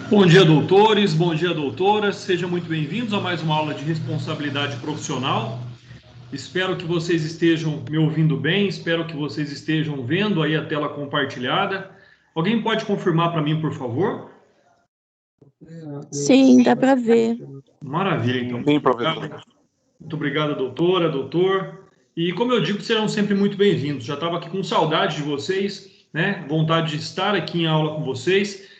Bom dia, doutores, bom dia, doutoras, sejam muito bem-vindos a mais uma aula de responsabilidade profissional. Espero que vocês estejam me ouvindo bem, espero que vocês estejam vendo aí a tela compartilhada. Alguém pode confirmar para mim, por favor? Sim, dá para ver. Maravilha, então. Sim, professor. Muito obrigado, doutora, doutor. E como eu digo, serão sempre muito bem-vindos. Já estava aqui com saudade de vocês, né? Vontade de estar aqui em aula com vocês.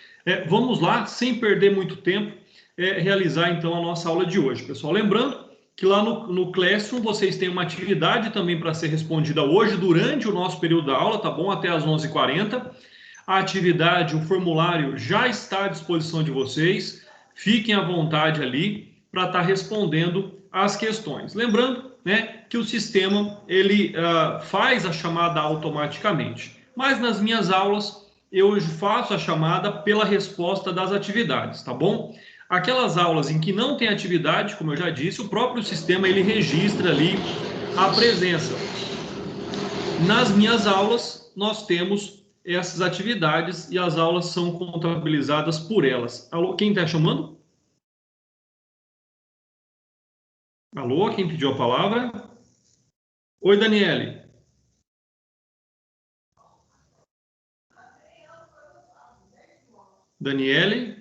Vamos lá, sem perder muito tempo, realizar então a nossa aula de hoje. Pessoal, lembrando que lá no Classroom vocês têm uma atividade também para ser respondida hoje, durante o nosso período da aula, tá bom? Até às 11h40. A atividade, o formulário já está à disposição de vocês. Fiquem à vontade ali para estar respondendo as questões. Lembrando, né, que o sistema ele faz a chamada automaticamente. Mas nas minhas aulas eu faço a chamada pela resposta das atividades, tá bom? Aquelas aulas em que não tem atividade, como eu já disse, o próprio sistema ele registra ali a presença. Nas minhas aulas, nós temos essas atividades e as aulas são contabilizadas por elas. Alô, quem está chamando? Alô, quem pediu a palavra? Oi, Daniele. Daniele?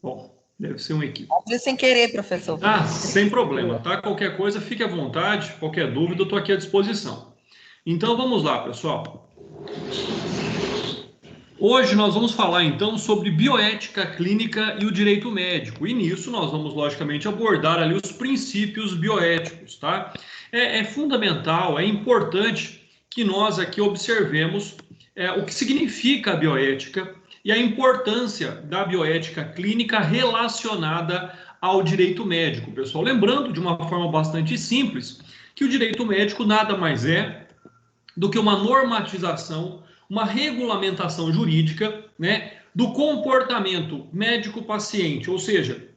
Bom, deve ser um equipe. Sem querer, professor. Sem problema, tá? Qualquer coisa, fique à vontade. Qualquer dúvida, eu estou aqui à disposição. Então, vamos lá, pessoal. Hoje nós vamos falar, então, sobre bioética clínica e o direito médico. E nisso nós vamos, logicamente, abordar ali os princípios bioéticos, tá? É fundamental, é importante que nós aqui observemos o que significa a bioética e a importância da bioética clínica relacionada ao direito médico, pessoal. Lembrando, de uma forma bastante simples, que o direito médico nada mais é do que uma normatização, uma regulamentação jurídica, né, do comportamento médico-paciente, ou seja,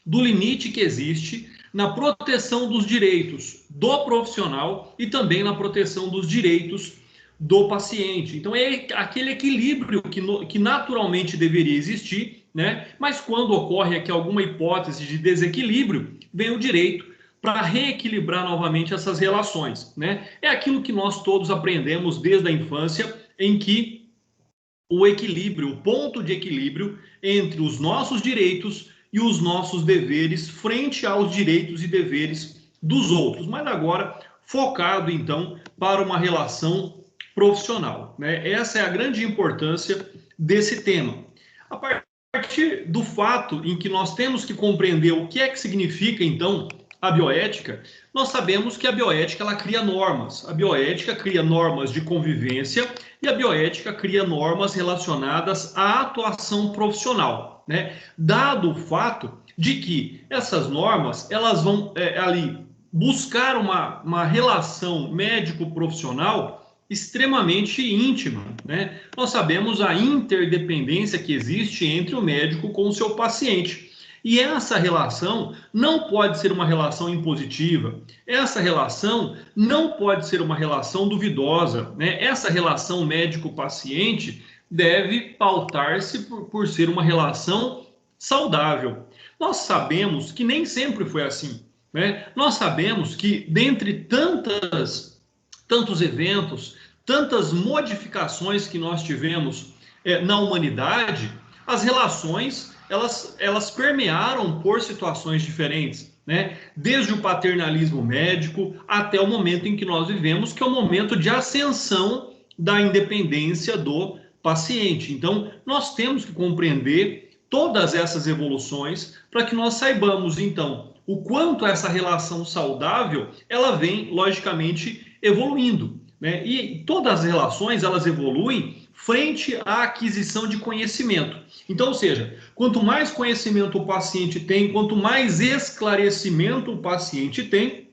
do limite que existe na proteção dos direitos do profissional e também na proteção dos direitos do paciente. Então, é aquele equilíbrio que naturalmente deveria existir, né? Mas quando ocorre aqui alguma hipótese de desequilíbrio, vem o direito para reequilibrar novamente essas relações, né? É aquilo que nós todos aprendemos desde a infância, em que o equilíbrio, o ponto de equilíbrio entre os nossos direitos e os nossos deveres frente aos direitos e deveres dos outros. Mas agora, focado, então, para uma relação profissional, né? Essa é a grande importância desse tema. A partir do fato em que nós temos que compreender o que é que significa, então, a bioética, nós sabemos que a bioética ela cria normas. A bioética cria normas de convivência e a bioética cria normas relacionadas à atuação profissional, né? Dado o fato de que essas normas elas vão ali buscar uma relação médico-profissional extremamente íntima, né? Nós sabemos a interdependência que existe entre o médico com o seu paciente. E essa relação não pode ser uma relação impositiva, essa relação não pode ser uma relação duvidosa, né? Essa relação médico-paciente deve pautar-se por ser uma relação saudável. Nós sabemos que nem sempre foi assim, né? Nós sabemos que dentre tantos eventos, tantas modificações que nós tivemos na humanidade, as relações elas permearam por situações diferentes, né? Desde o paternalismo médico até o momento em que nós vivemos, que é o momento de ascensão da independência do paciente. Então, nós temos que compreender todas essas evoluções para que nós saibamos, então, o quanto essa relação saudável, ela vem, logicamente, evoluindo, né? E todas as relações, elas evoluem frente à aquisição de conhecimento. Então, ou seja, quanto mais conhecimento o paciente tem, quanto mais esclarecimento o paciente tem,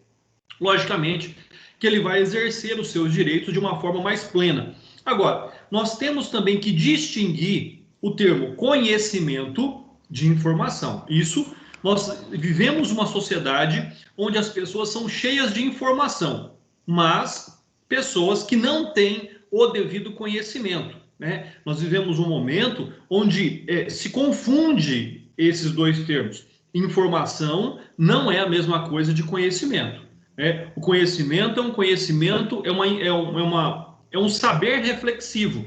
logicamente que ele vai exercer os seus direitos de uma forma mais plena. Agora, nós temos também que distinguir o termo conhecimento de informação. Isso, nós vivemos uma sociedade onde as pessoas são cheias de informação, mas pessoas que não têm o devido conhecimento. né? Nós vivemos um momento onde se confunde esses dois termos. Informação não é a mesma coisa de conhecimento, né? O conhecimento é um conhecimento, é um saber reflexivo.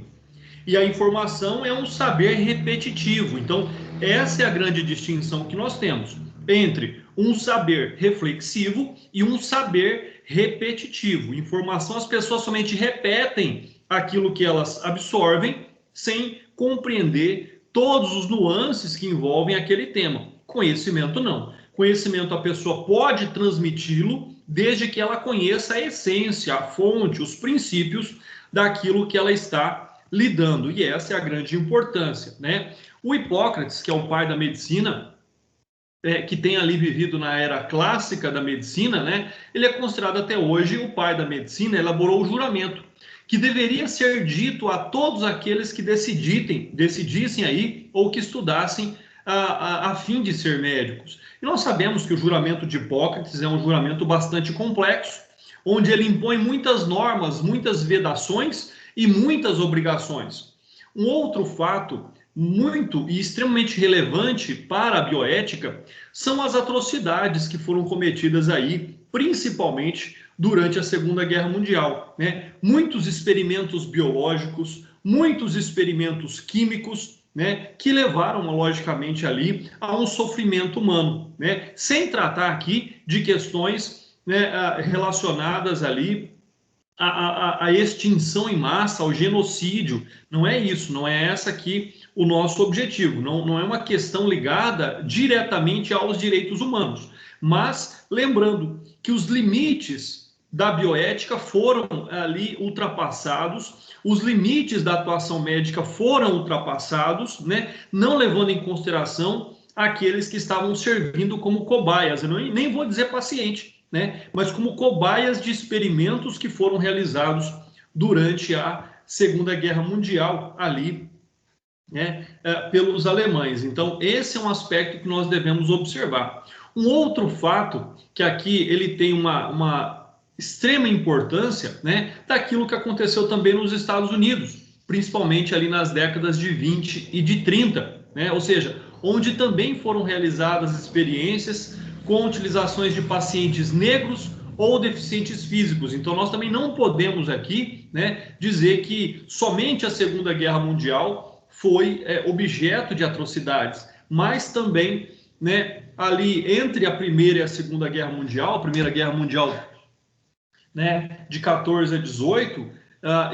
E a informação é um saber repetitivo. Então, essa é a grande distinção que nós temos entre um saber reflexivo e um saber repetitivo. Informação, as pessoas somente repetem aquilo que elas absorvem sem compreender todos os nuances que envolvem aquele tema. Conhecimento não. Conhecimento a pessoa pode transmiti-lo desde que ela conheça a essência, a fonte, os princípios daquilo que ela está lidando. E essa é a grande importância, né? O Hipócrates, que é o pai da medicina, que tem ali vivido na era clássica da medicina, né? Ele é considerado até hoje o pai da medicina, elaborou o juramento, que deveria ser dito a todos aqueles que decidissem aí, ou que estudassem a fim de ser médicos. E nós sabemos que o juramento de Hipócrates é um juramento bastante complexo, onde ele impõe muitas normas, muitas vedações e muitas obrigações. Um outro fato muito e extremamente relevante para a bioética são as atrocidades que foram cometidas aí, principalmente durante a Segunda Guerra Mundial, né? Muitos experimentos biológicos, muitos experimentos químicos, né, que levaram, logicamente, ali a um sofrimento humano, né? Sem tratar aqui de questões, né, relacionadas ali a extinção em massa, ao genocídio. Não é isso, não é essa aqui o nosso objetivo. Não é uma questão ligada diretamente aos direitos humanos. Mas lembrando que os limites da bioética foram ali ultrapassados, os limites da atuação médica foram ultrapassados, né? Não levando em consideração aqueles que estavam servindo como cobaias. Eu nem vou dizer paciente, né? Mas como cobaias de experimentos que foram realizados durante a Segunda Guerra Mundial ali, né, pelos alemães. Então, esse é um aspecto que nós devemos observar. Um outro fato que aqui ele tem uma extrema importância, né, daquilo que aconteceu também nos Estados Unidos, principalmente ali nas décadas de 20 e de 30, né? Ou seja, onde também foram realizadas experiências com utilizações de pacientes negros ou deficientes físicos. Então, nós também não podemos aqui, né, dizer que somente a Segunda Guerra Mundial foi objeto de atrocidades, mas também, né, ali entre a Primeira e a Segunda Guerra Mundial, a Primeira Guerra Mundial, né, de 14 a 18,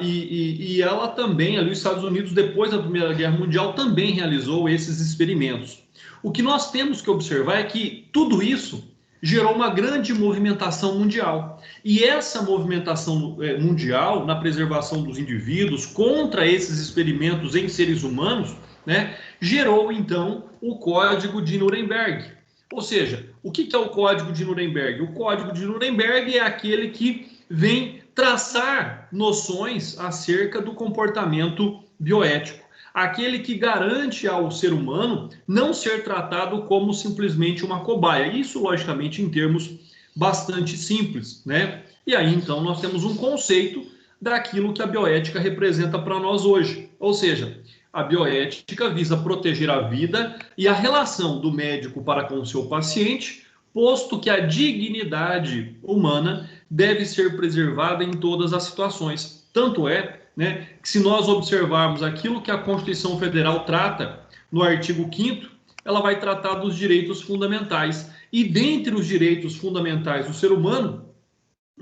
e ela também, ali os Estados Unidos, depois da Primeira Guerra Mundial, também realizou esses experimentos. O que nós temos que observar é que tudo isso gerou uma grande movimentação mundial. E essa movimentação mundial na preservação dos indivíduos contra esses experimentos em seres humanos, né, gerou, então, o Código de Nuremberg. Ou seja, o que é o Código de Nuremberg? O Código de Nuremberg é aquele que vem traçar noções acerca do comportamento bioético. Aquele que garante ao ser humano não ser tratado como simplesmente uma cobaia. Isso, logicamente, em termos bastante simples, né? E aí, então, nós temos um conceito daquilo que a bioética representa para nós hoje. Ou seja, a bioética visa proteger a vida e a relação do médico para com o seu paciente, posto que a dignidade humana deve ser preservada em todas as situações. Tanto é, né, que se nós observarmos aquilo que a Constituição Federal trata no artigo 5º, ela vai tratar dos direitos fundamentais. E dentre os direitos fundamentais do ser humano,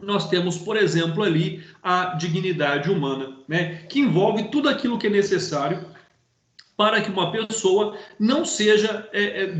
nós temos, por exemplo, ali a dignidade humana, né, que envolve tudo aquilo que é necessário para que uma pessoa não seja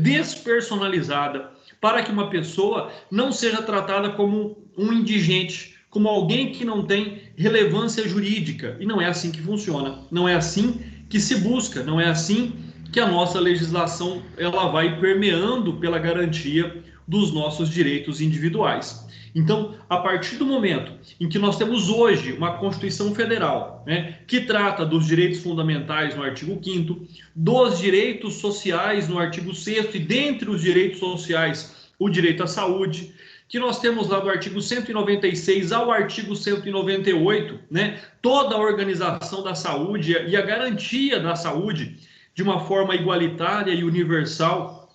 despersonalizada, para que uma pessoa não seja tratada como um indigente, como alguém que não tem relevância jurídica. E não é assim que funciona, não é assim que se busca, não é assim que a nossa legislação ela vai permeando pela garantia dos nossos direitos individuais. Então, a partir do momento em que nós temos hoje uma Constituição Federal, né, que trata dos direitos fundamentais no artigo 5º, dos direitos sociais no artigo 6º, e dentre os direitos sociais, o direito à saúde, que nós temos lá do artigo 196 ao artigo 198, né, toda a organização da saúde e a garantia da saúde de uma forma igualitária e universal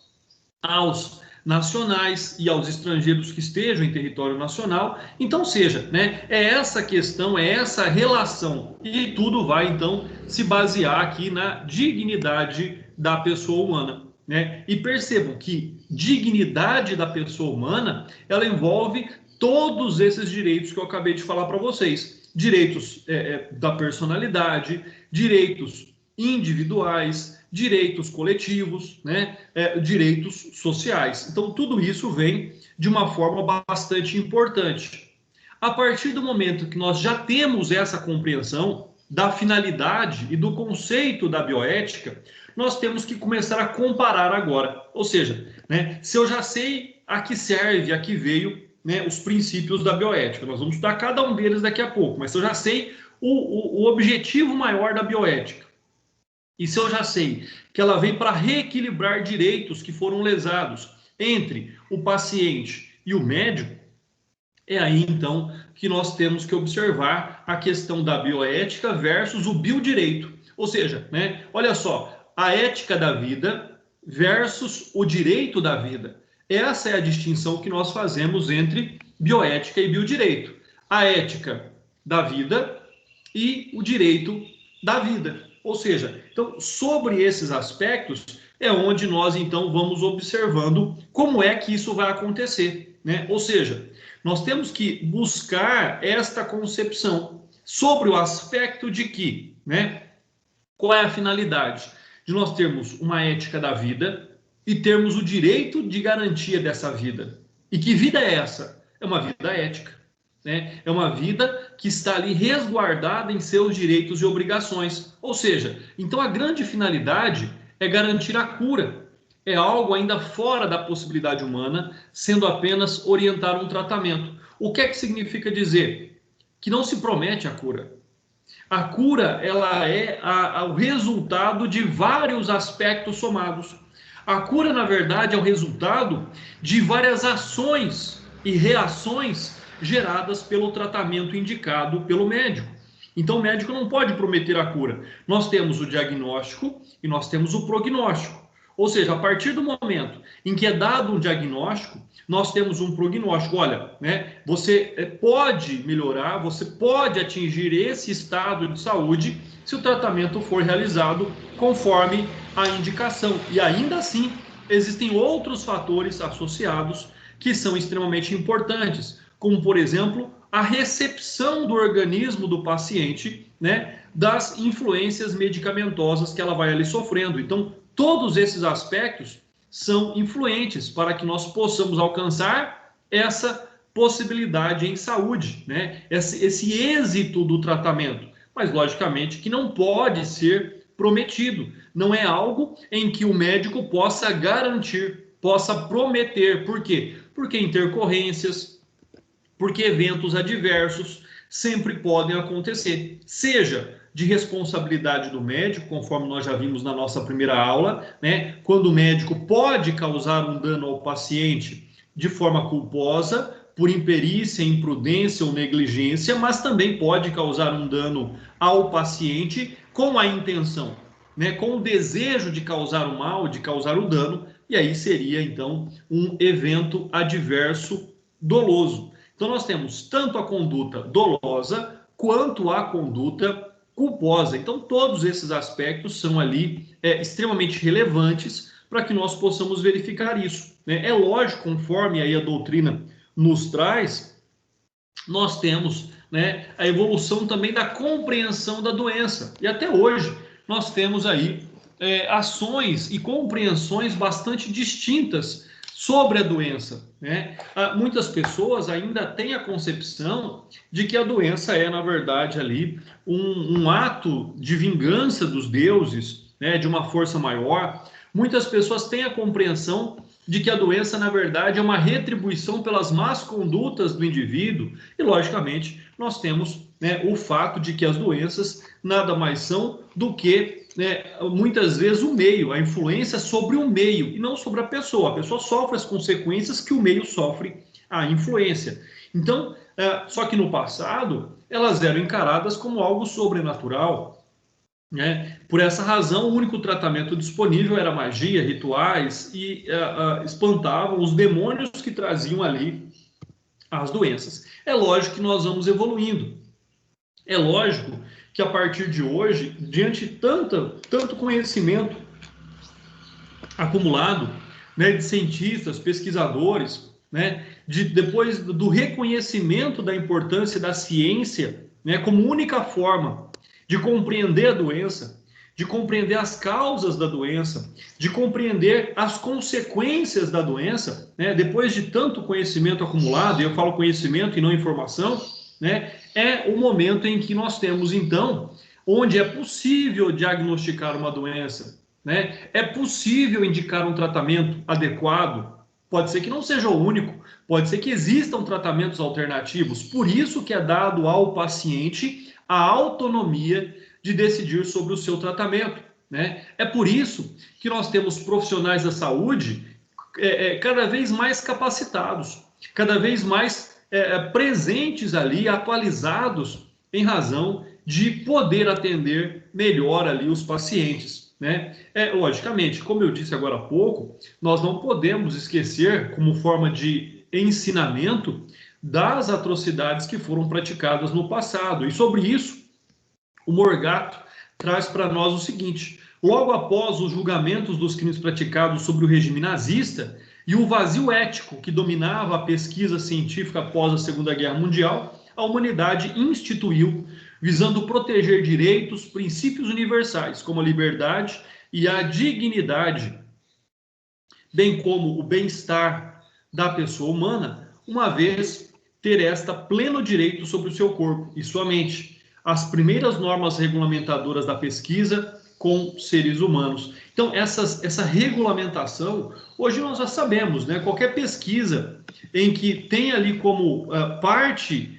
aos nacionais e aos estrangeiros que estejam em território nacional. Então, seja, né, é essa questão, é essa relação, e tudo vai, então, se basear aqui na dignidade da pessoa humana, né? E percebam que dignidade da pessoa humana, ela envolve todos esses direitos que eu acabei de falar para vocês. Direitos da personalidade, direitos individuais, direitos coletivos, né? Direitos sociais. Então, tudo isso vem de uma forma bastante importante. A partir do momento que nós já temos essa compreensão da finalidade e do conceito da bioética, nós temos que começar a comparar agora. Ou seja, né, se eu já sei a que serve, a que veio, né, os princípios da bioética, nós vamos estudar cada um deles daqui a pouco, mas se eu já sei o objetivo maior da bioética, e se eu já sei que ela vem para reequilibrar direitos que foram lesados entre o paciente e o médico, é aí então que nós temos que observar a questão da bioética versus o biodireito. Ou seja, né, olha só, a ética da vida versus o direito da vida. Essa é a distinção que nós fazemos entre bioética e biodireito. A ética da vida e o direito da vida. Ou seja, então, sobre esses aspectos é onde nós, então, vamos observando como é que isso vai acontecer, né? Ou seja, nós temos que buscar esta concepção sobre o aspecto de que, né, qual é a finalidade de nós termos uma ética da vida e termos o direito de garantia dessa vida. E que vida é essa? É uma vida ética, né? É uma vida que está ali resguardada em seus direitos e obrigações. Ou seja, então a grande finalidade é garantir a cura. É algo ainda fora da possibilidade humana, sendo apenas orientar um tratamento. O que é que significa dizer? Que não se promete a cura. A cura, ela é o resultado de vários aspectos somados. A cura, na verdade, é o resultado de várias ações e reações geradas pelo tratamento indicado pelo médico. Então, o médico não pode prometer a cura. Nós temos o diagnóstico e nós temos o prognóstico. Ou seja, a partir do momento em que é dado um diagnóstico, nós temos um prognóstico. Olha, né, você pode melhorar, você pode atingir esse estado de saúde se o tratamento for realizado conforme a indicação. E ainda assim, existem outros fatores associados que são extremamente importantes, como, por exemplo, a recepção do organismo do paciente, né, das influências medicamentosas que ela vai ali sofrendo. Então, todos esses aspectos são influentes para que nós possamos alcançar essa possibilidade em saúde, né? Esse êxito do tratamento. Mas, logicamente, que não pode ser prometido. Não é algo em que o médico possa garantir, possa prometer. Por quê? Porque intercorrências, porque eventos adversos sempre podem acontecer. Seja de responsabilidade do médico, conforme nós já vimos na nossa primeira aula, né? Quando o médico pode causar um dano ao paciente de forma culposa, por imperícia, imprudência ou negligência, mas também pode causar um dano ao paciente com a intenção, né? Com o desejo de causar o mal, de causar o dano, e aí seria, então, um evento adverso doloso. Então, nós temos tanto a conduta dolosa quanto a conduta culposa. Então, todos esses aspectos são ali extremamente relevantes para que nós possamos verificar isso, né? É lógico, conforme aí a doutrina nos traz, nós temos, né, a evolução também da compreensão da doença. E até hoje nós temos aí ações e compreensões bastante distintas sobre a doença, né? Muitas pessoas ainda têm a concepção de que a doença é, na verdade, ali um ato de vingança dos deuses, né, de uma força maior. Muitas pessoas têm a compreensão de que a doença, na verdade, é uma retribuição pelas más condutas do indivíduo. E, logicamente, nós temos, né, o fato de que as doenças nada mais são do que, né, muitas vezes o meio, a influência sobre o meio e não sobre a pessoa. A pessoa sofre as consequências que o meio sofre a influência. Então, só que no passado, elas eram encaradas como algo sobrenatural, né? Por essa razão, o único tratamento disponível era magia, rituais e espantavam os demônios que traziam ali as doenças. É lógico que nós vamos evoluindo. É lógico que a partir de hoje, diante de tanto conhecimento acumulado, né, de cientistas, pesquisadores, né, depois do reconhecimento da importância da ciência, né, como única forma de compreender a doença, de compreender as causas da doença, de compreender as consequências da doença, né, depois de tanto conhecimento acumulado, e eu falo conhecimento e não informação, né, é o momento em que nós temos, então, onde é possível diagnosticar uma doença, né? É possível indicar um tratamento adequado. Pode ser que não seja o único, pode ser que existam tratamentos alternativos. Por isso que é dado ao paciente a autonomia de decidir sobre o seu tratamento, né? É por isso que nós temos profissionais da saúde cada vez mais capacitados, cada vez mais presentes ali, atualizados, em razão de poder atender melhor ali os pacientes, né? Logicamente, como eu disse agora há pouco, nós não podemos esquecer, como forma de ensinamento, das atrocidades que foram praticadas no passado. E sobre isso, o Morgado traz para nós o seguinte: logo após os julgamentos dos crimes praticados sobre o regime nazista e o vazio ético que dominava a pesquisa científica após a Segunda Guerra Mundial, a humanidade instituiu, visando proteger direitos, princípios universais, como a liberdade e a dignidade, bem como o bem-estar da pessoa humana, uma vez ter esta pleno direito sobre o seu corpo e sua mente, as primeiras normas regulamentadoras da pesquisa com seres humanos. Então, essa regulamentação, hoje nós já sabemos, né? Qualquer pesquisa em que tem ali como parte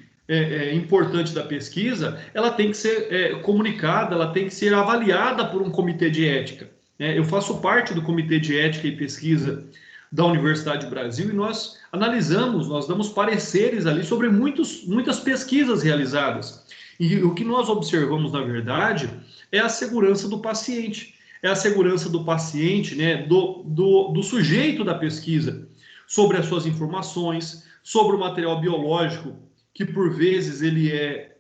importante da pesquisa, ela tem que ser comunicada, ela tem que ser avaliada por um comitê de ética. Eu faço parte do Comitê de Ética e Pesquisa da Universidade do Brasil e nós analisamos, nós damos pareceres ali sobre muitas pesquisas realizadas. E o que nós observamos, na verdade, é a segurança do paciente. É a segurança do paciente, né, do sujeito da pesquisa, sobre as suas informações, sobre o material biológico, que por vezes ele é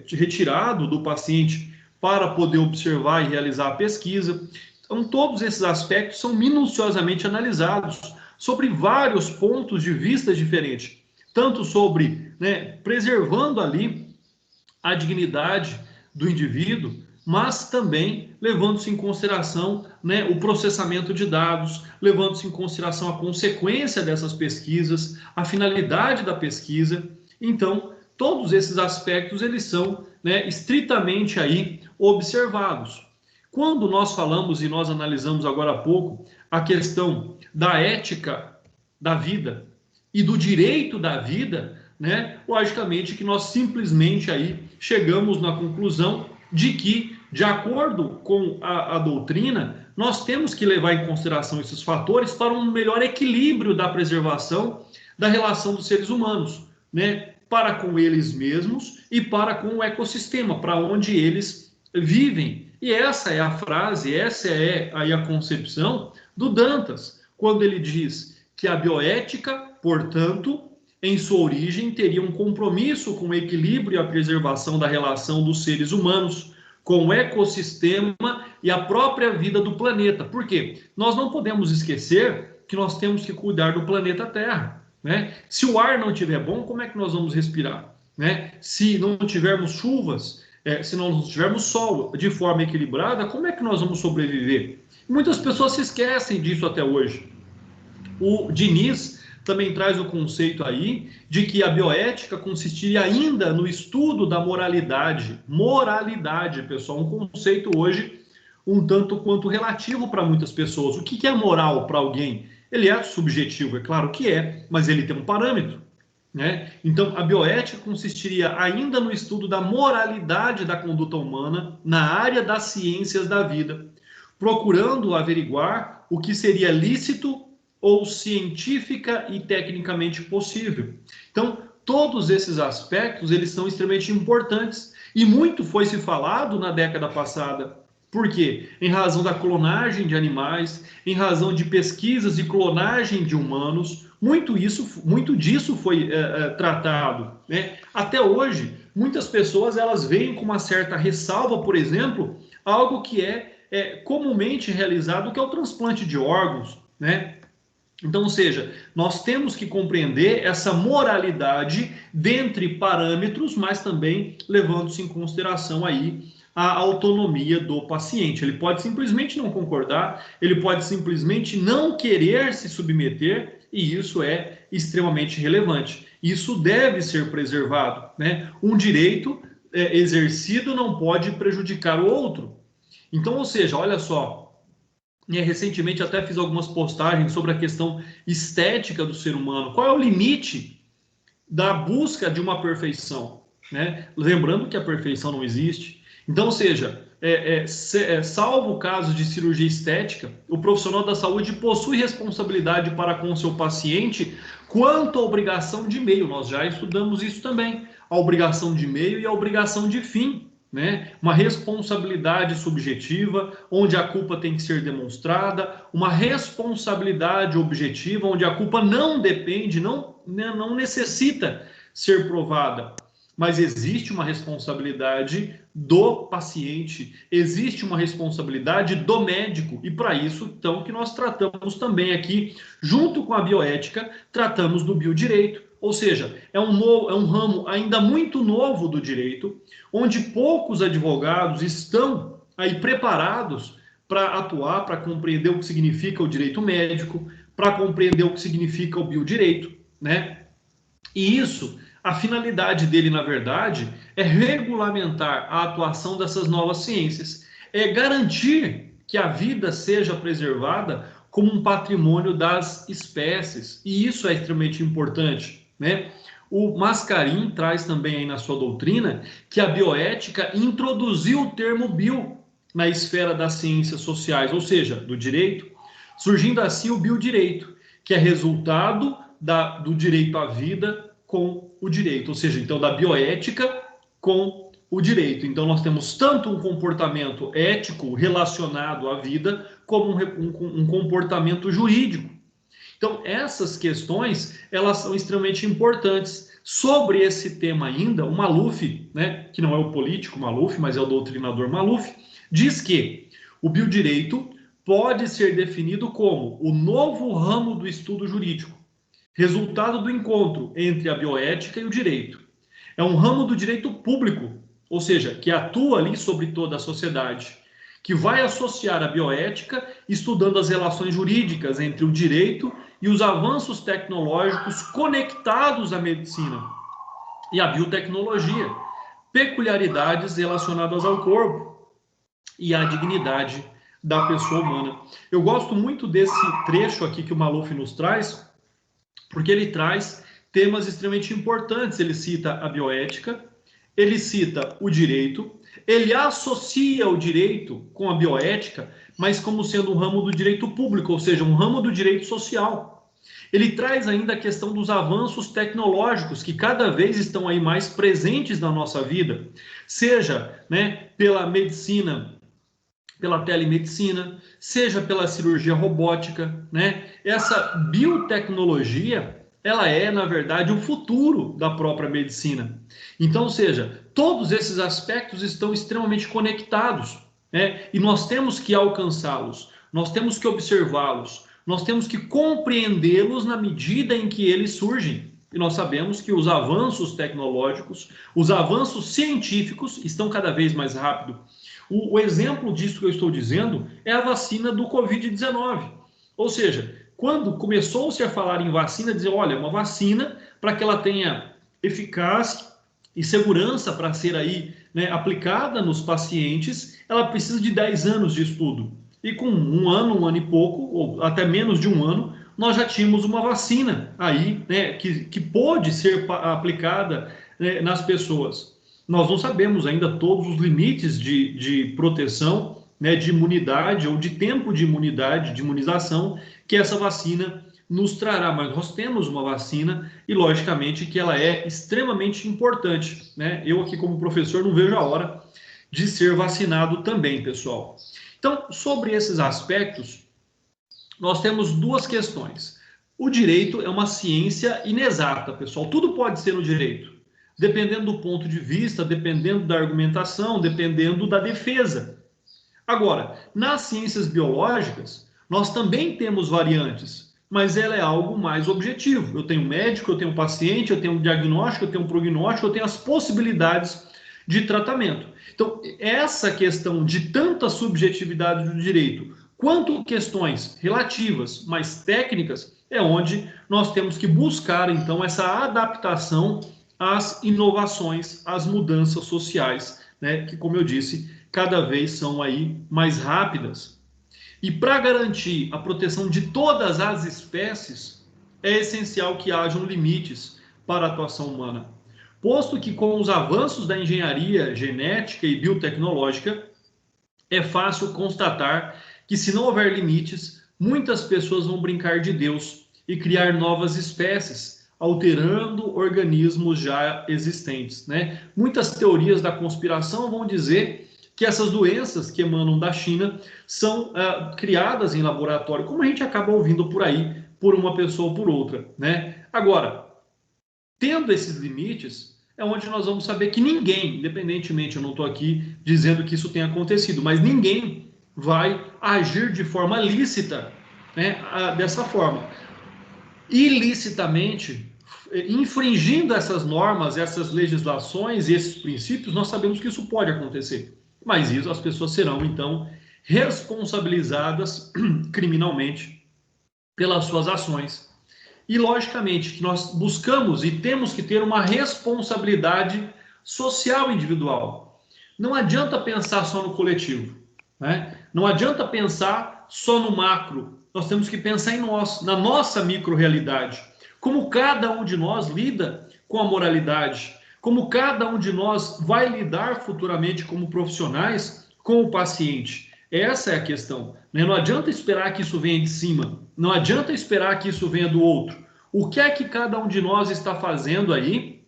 retirado do paciente para poder observar e realizar a pesquisa. Então, todos esses aspectos são minuciosamente analisados sobre vários pontos de vista diferentes, tanto sobre, né, preservando ali a dignidade do indivíduo, mas também levando-se em consideração, né, o processamento de dados, levando-se em consideração a consequência dessas pesquisas, a finalidade da pesquisa. Então, todos esses aspectos, eles são, né, estritamente aí observados. Quando nós falamos e nós analisamos agora há pouco a questão da ética da vida e do direito da vida, né, logicamente que nós simplesmente aí chegamos na conclusão de que, de acordo com a doutrina, nós temos que levar em consideração esses fatores para um melhor equilíbrio da preservação da relação dos seres humanos, né, para com eles mesmos e para com o ecossistema, para onde eles vivem. E essa é a frase, essa é aí a concepção do Dantas, quando ele diz que a bioética, portanto, em sua origem, teria um compromisso com o equilíbrio e a preservação da relação dos seres humanos com o ecossistema e a própria vida do planeta. Por quê? Nós não podemos esquecer que nós temos que cuidar do planeta Terra, né? Se o ar não estiver bom, como é que nós vamos respirar, né? Se não tivermos chuvas, se não tivermos sol de forma equilibrada, como é que nós vamos sobreviver? Muitas pessoas se esquecem disso até hoje. O Diniz também traz o conceito aí de que a bioética consistiria ainda no estudo da moralidade. Moralidade, pessoal, um conceito hoje um tanto quanto relativo para muitas pessoas. O que é moral para alguém? Ele é subjetivo, é claro que é, mas ele tem um parâmetro, né? Então, a bioética consistiria ainda no estudo da moralidade da conduta humana na área das ciências da vida, procurando averiguar o que seria lícito ou científica e tecnicamente possível. Então, todos esses aspectos, eles são extremamente importantes. E muito foi se falado na década passada. Por quê? Em razão da clonagem de animais, em razão de pesquisas de clonagem de humanos, muito disso foi tratado, né? Até hoje, muitas pessoas elas veem com uma certa ressalva, por exemplo, algo que é comumente realizado, que é o transplante de órgãos, né? Então, ou seja, nós temos que compreender essa moralidade dentre parâmetros, mas também levando-se em consideração aí a autonomia do paciente. Ele pode simplesmente não concordar, ele pode simplesmente não querer se submeter, e isso é extremamente relevante. Isso deve ser preservado, né? Um direito exercido não pode prejudicar o outro. Então, ou seja, olha só, recentemente até fiz algumas postagens sobre a questão estética do ser humano. Qual é o limite da busca de uma perfeição, né? Lembrando que a perfeição não existe. Então, ou seja, salvo casos de cirurgia estética, o profissional da saúde possui responsabilidade para com o seu paciente quanto à obrigação de meio. Nós já estudamos isso também. A obrigação de meio e a obrigação de fim. Né? Uma responsabilidade subjetiva, onde a culpa tem que ser demonstrada, uma responsabilidade objetiva, onde a culpa não depende, não necessita ser provada, mas existe uma responsabilidade do paciente, existe uma responsabilidade do médico, e para isso, então, que nós tratamos também aqui, junto com a bioética, tratamos do biodireito. Ou seja, é um ramo ainda muito novo do direito, onde poucos advogados estão aí preparados para atuar, para compreender o que significa o direito médico, para compreender o que significa o biodireito, né? E isso, a finalidade dele, na verdade, é regulamentar a atuação dessas novas ciências, é garantir que a vida seja preservada como um patrimônio das espécies, e isso é extremamente importante, né? O Mascarim traz também aí na sua doutrina que a bioética introduziu o termo bio na esfera das ciências sociais, ou seja, do direito, surgindo assim o biodireito, que é resultado do direito à vida com o direito, ou seja, então da bioética com o direito. Então nós temos tanto um comportamento ético relacionado à vida, como um comportamento jurídico. Então, essas questões, elas são extremamente importantes. Sobre esse tema ainda, o Maluf, né, que não é o político Maluf, mas é o doutrinador Maluf, diz que o biodireito pode ser definido como o novo ramo do estudo jurídico, resultado do encontro entre a bioética e o direito. É um ramo do direito público, ou seja, que atua ali sobre toda a sociedade, que vai associar a bioética estudando as relações jurídicas entre o direito e os avanços tecnológicos conectados à medicina e à biotecnologia, peculiaridades relacionadas ao corpo e à dignidade da pessoa humana. Eu gosto muito desse trecho aqui que o Maluf nos traz, porque ele traz temas extremamente importantes. Ele cita a bioética, ele cita o direito, ele associa o direito com a bioética, mas como sendo um ramo do direito público, ou seja, um ramo do direito social. Ele traz ainda a questão dos avanços tecnológicos que cada vez estão aí mais presentes na nossa vida, seja, né, pela medicina, pela telemedicina, seja pela cirurgia robótica, né? Essa biotecnologia, ela é, na verdade, o futuro da própria medicina. Então, ou seja, todos esses aspectos estão extremamente conectados, né? E nós temos que alcançá-los, nós temos que observá-los, nós temos que compreendê-los na medida em que eles surgem. E nós sabemos que os avanços tecnológicos, os avanços científicos estão cada vez mais rápido. O exemplo disso que eu estou dizendo é a vacina do Covid-19. Ou seja, quando começou-se a falar em vacina, dizer, olha, uma vacina, para que ela tenha eficácia e segurança para ser aí, né, aplicada nos pacientes, ela precisa de 10 anos de estudo. E com um ano e pouco, ou até menos de um ano, nós já tínhamos uma vacina aí, né, que pôde ser aplicada, né, nas pessoas. Nós não sabemos ainda todos os limites de proteção, né, de imunidade ou de tempo de imunidade, de imunização, que essa vacina nos trará, mas nós temos uma vacina e, logicamente, que ela é extremamente importante, né? Eu aqui, como professor, não vejo a hora de ser vacinado também, pessoal. Então, sobre esses aspectos, nós temos duas questões. O direito é uma ciência inexata, pessoal. Tudo pode ser no direito, dependendo do ponto de vista, dependendo da argumentação, dependendo da defesa. Agora, nas ciências biológicas, nós também temos variantes, mas ela é algo mais objetivo. Eu tenho médico, eu tenho paciente, eu tenho um diagnóstico, eu tenho um prognóstico, eu tenho as possibilidades de tratamento. Então, essa questão de tanta subjetividade do direito, quanto questões relativas, mais técnicas, é onde nós temos que buscar, então, essa adaptação às inovações, às mudanças sociais, né, que, como eu disse, cada vez são aí mais rápidas. E para garantir a proteção de todas as espécies, é essencial que hajam limites para a atuação humana. Posto que com os avanços da engenharia genética e biotecnológica, é fácil constatar que se não houver limites, muitas pessoas vão brincar de Deus e criar novas espécies, alterando organismos já existentes, né? Muitas teorias da conspiração vão dizer que essas doenças que emanam da China são criadas em laboratório, como a gente acaba ouvindo por aí, por uma pessoa ou por outra, né? Agora, tendo esses limites, é onde nós vamos saber que ninguém, independentemente, eu não estou aqui dizendo que isso tenha acontecido, mas ninguém vai agir de forma lícita, né, dessa forma. Ilicitamente, infringindo essas normas, essas legislações e esses princípios, nós sabemos que isso pode acontecer. Mas isso, as pessoas serão, então, responsabilizadas criminalmente pelas suas ações. E, logicamente, que nós buscamos e temos que ter uma responsabilidade social individual. Não adianta pensar só no coletivo, né? Não adianta pensar só no macro. Nós temos que pensar em nós, na nossa micro-realidade. Como cada um de nós lida com a moralidade, como cada um de nós vai lidar futuramente como profissionais com o paciente. Essa é a questão, né? Não adianta esperar que isso venha de cima, não adianta esperar que isso venha do outro. O que é que cada um de nós está fazendo aí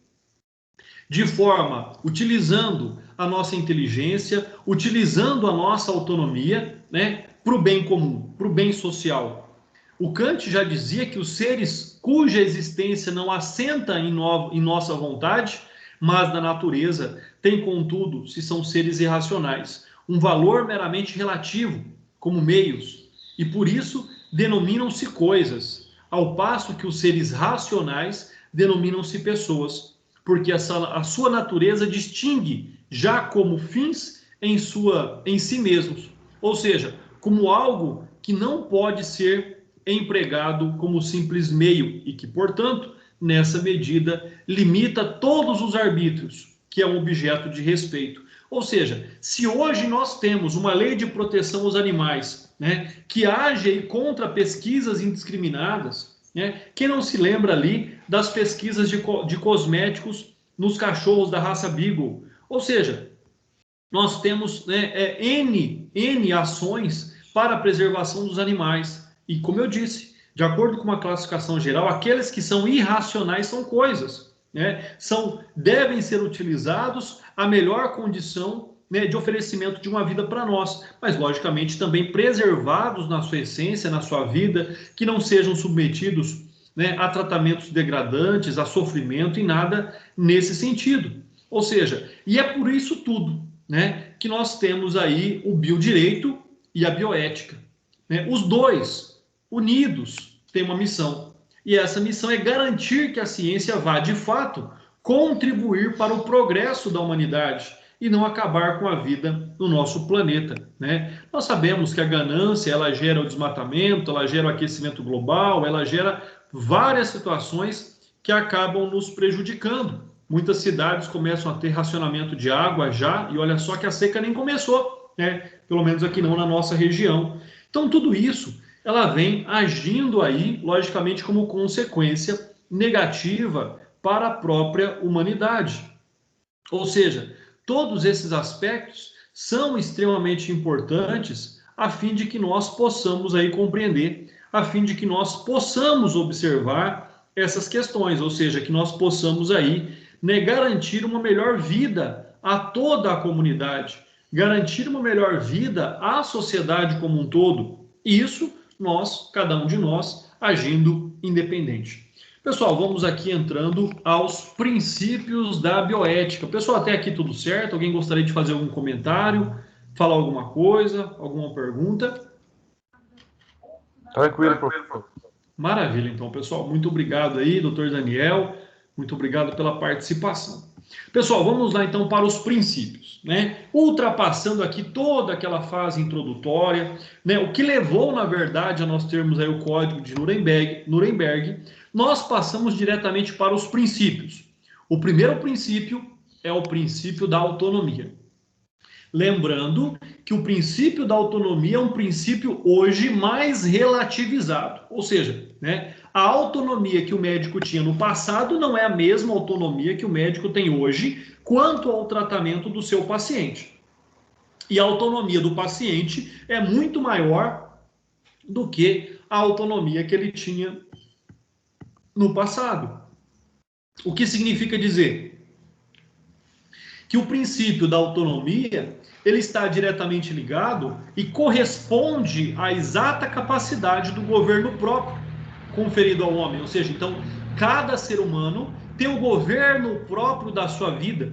de forma, utilizando a nossa inteligência, utilizando a nossa autonomia, né, para o bem comum, para o bem social. O Kant já dizia que os seres cuja existência não assenta em nossa vontade, mas na natureza, tem, contudo, se são seres irracionais, um valor meramente relativo, como meios, e por isso denominam-se coisas, ao passo que os seres racionais denominam-se pessoas, porque a sua natureza distingue já como fins em si mesmos, ou seja, como algo que não pode ser empregado como simples meio e que, portanto, nessa medida, limita todos os arbítrios, que é um objeto de respeito. Ou seja, se hoje nós temos uma lei de proteção aos animais, né, que age contra pesquisas indiscriminadas, né, quem não se lembra ali das pesquisas de cosméticos nos cachorros da raça Beagle? Ou seja, nós temos, né, N ações para a preservação dos animais. E, como eu disse, de acordo com uma classificação geral, aqueles que são irracionais são coisas, né? Devem ser utilizados à melhor condição, né, de oferecimento de uma vida para nós, mas, logicamente, também preservados na sua essência, na sua vida, que não sejam submetidos, né, a tratamentos degradantes, a sofrimento e nada nesse sentido. Ou seja, e é por isso tudo, né, que nós temos aí o biodireito e a bioética, né? Os dois unidos têm uma missão, e essa missão é garantir que a ciência vá, de fato, contribuir para o progresso da humanidade e não acabar com a vida no nosso planeta, né? Nós sabemos que a ganância, ela gera o desmatamento, ela gera o aquecimento global, ela gera várias situações que acabam nos prejudicando. Muitas cidades começam a ter racionamento de água já, e olha só que a seca nem começou, né? Pelo menos aqui não na nossa região. Então, tudo isso, ela vem agindo aí, logicamente, como consequência negativa para a própria humanidade. Ou seja, todos esses aspectos são extremamente importantes a fim de que nós possamos aí compreender a fim de que nós possamos observar essas questões, ou seja, que nós possamos aí, né, garantir uma melhor vida a toda a comunidade, garantir uma melhor vida à sociedade como um todo. E isso nós, cada um de nós, agindo independente. Pessoal, vamos aqui entrando aos princípios da bioética. Pessoal, até aqui tudo certo? Alguém gostaria de fazer algum comentário, falar alguma coisa, alguma pergunta? Tranquilo, professor. Maravilha, então, pessoal. Muito obrigado aí, doutor Daniel. Muito obrigado pela participação. Pessoal, vamos lá então para os princípios, né? Ultrapassando aqui toda aquela fase introdutória, né? O que levou, na verdade, a nós termos aí o Código de Nuremberg, nós passamos diretamente para os princípios. O primeiro princípio é o princípio da autonomia. Lembrando que o princípio da autonomia é um princípio hoje mais relativizado, ou seja, né, a autonomia que o médico tinha no passado não é a mesma autonomia que o médico tem hoje quanto ao tratamento do seu paciente. E a autonomia do paciente é muito maior do que a autonomia que ele tinha no passado. O que significa dizer que o princípio da autonomia ele está diretamente ligado e corresponde à exata capacidade do governo próprio conferido ao homem. Ou seja, então, cada ser humano tem o governo próprio da sua vida,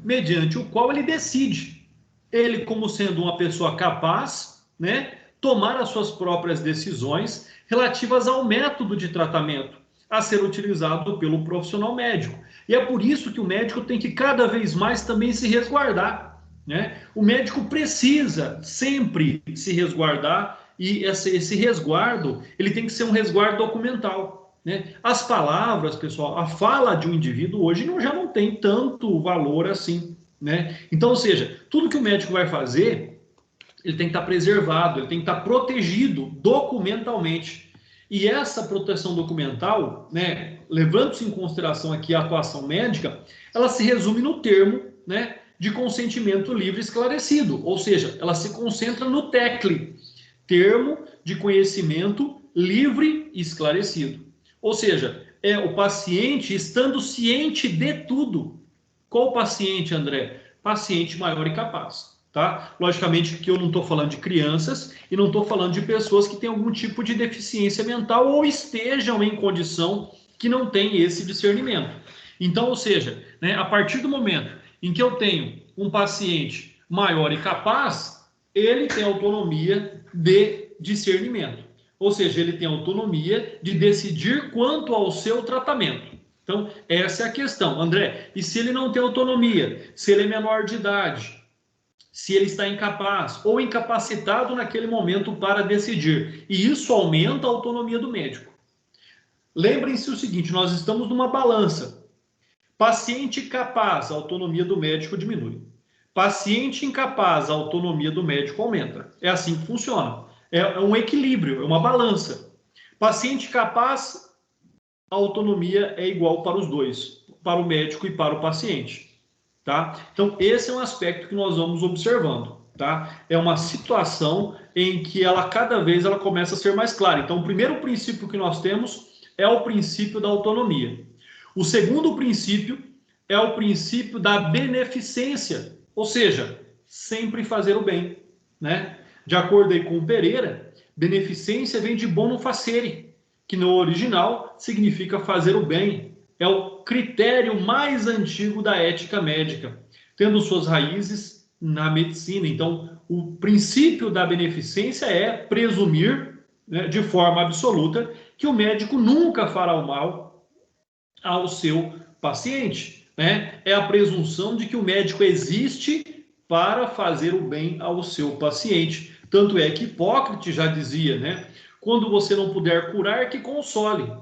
mediante o qual ele decide. Ele, como sendo uma pessoa capaz, né, tomar as suas próprias decisões relativas ao método de tratamento a ser utilizado pelo profissional médico. E é por isso que o médico tem que cada vez mais também se resguardar, né? O médico precisa sempre se resguardar e esse resguardo ele tem que ser um resguardo documental, né? As palavras, pessoal, a fala de um indivíduo hoje já não tem tanto valor assim, né? Então, ou seja, tudo que o médico vai fazer, ele tem que estar preservado, ele tem que estar protegido documentalmente. E essa proteção documental, né, levando-se em consideração aqui a atuação médica, ela se resume no termo, né, de consentimento livre esclarecido, ou seja, ela se concentra no TECLE, termo de conhecimento livre e esclarecido. Ou seja, é o paciente estando ciente de tudo. Qual paciente, André? Paciente maior e capaz. Tá? Logicamente que eu não estou falando de crianças e não estou falando de pessoas que têm algum tipo de deficiência mental ou estejam em condição que não tem esse discernimento. Então, ou seja, né, a partir do momento em que eu tenho um paciente maior e capaz, ele tem autonomia de discernimento. Ou seja, ele tem autonomia de decidir quanto ao seu tratamento. Então, essa é a questão. André, e se ele não tem autonomia? Se ele é menor de idade? Se ele está incapaz ou incapacitado naquele momento para decidir. E isso aumenta a autonomia do médico. Lembrem-se o seguinte, nós estamos numa balança. Paciente capaz, a autonomia do médico diminui. Paciente incapaz, a autonomia do médico aumenta. É assim que funciona. É um equilíbrio, é uma balança. Paciente capaz, a autonomia é igual para os dois, para o médico e para o paciente. Tá? Então, esse é um aspecto que nós vamos observando. Tá? É uma situação em que cada vez ela começa a ser mais clara. Então, o primeiro princípio que nós temos é o princípio da autonomia. O segundo princípio é o princípio da beneficência, ou seja, sempre fazer o bem. Né? De acordo aí com o Pereira, beneficência vem de bonum facere, que no original significa fazer o bem. É o critério mais antigo da ética médica, tendo suas raízes na medicina. Então, o princípio da beneficência é presumir, né, de forma absoluta que o médico nunca fará o mal ao seu paciente. Né? É a presunção de que o médico existe para fazer o bem ao seu paciente. Tanto é que Hipócrates já dizia, né? Quando você não puder curar, que console.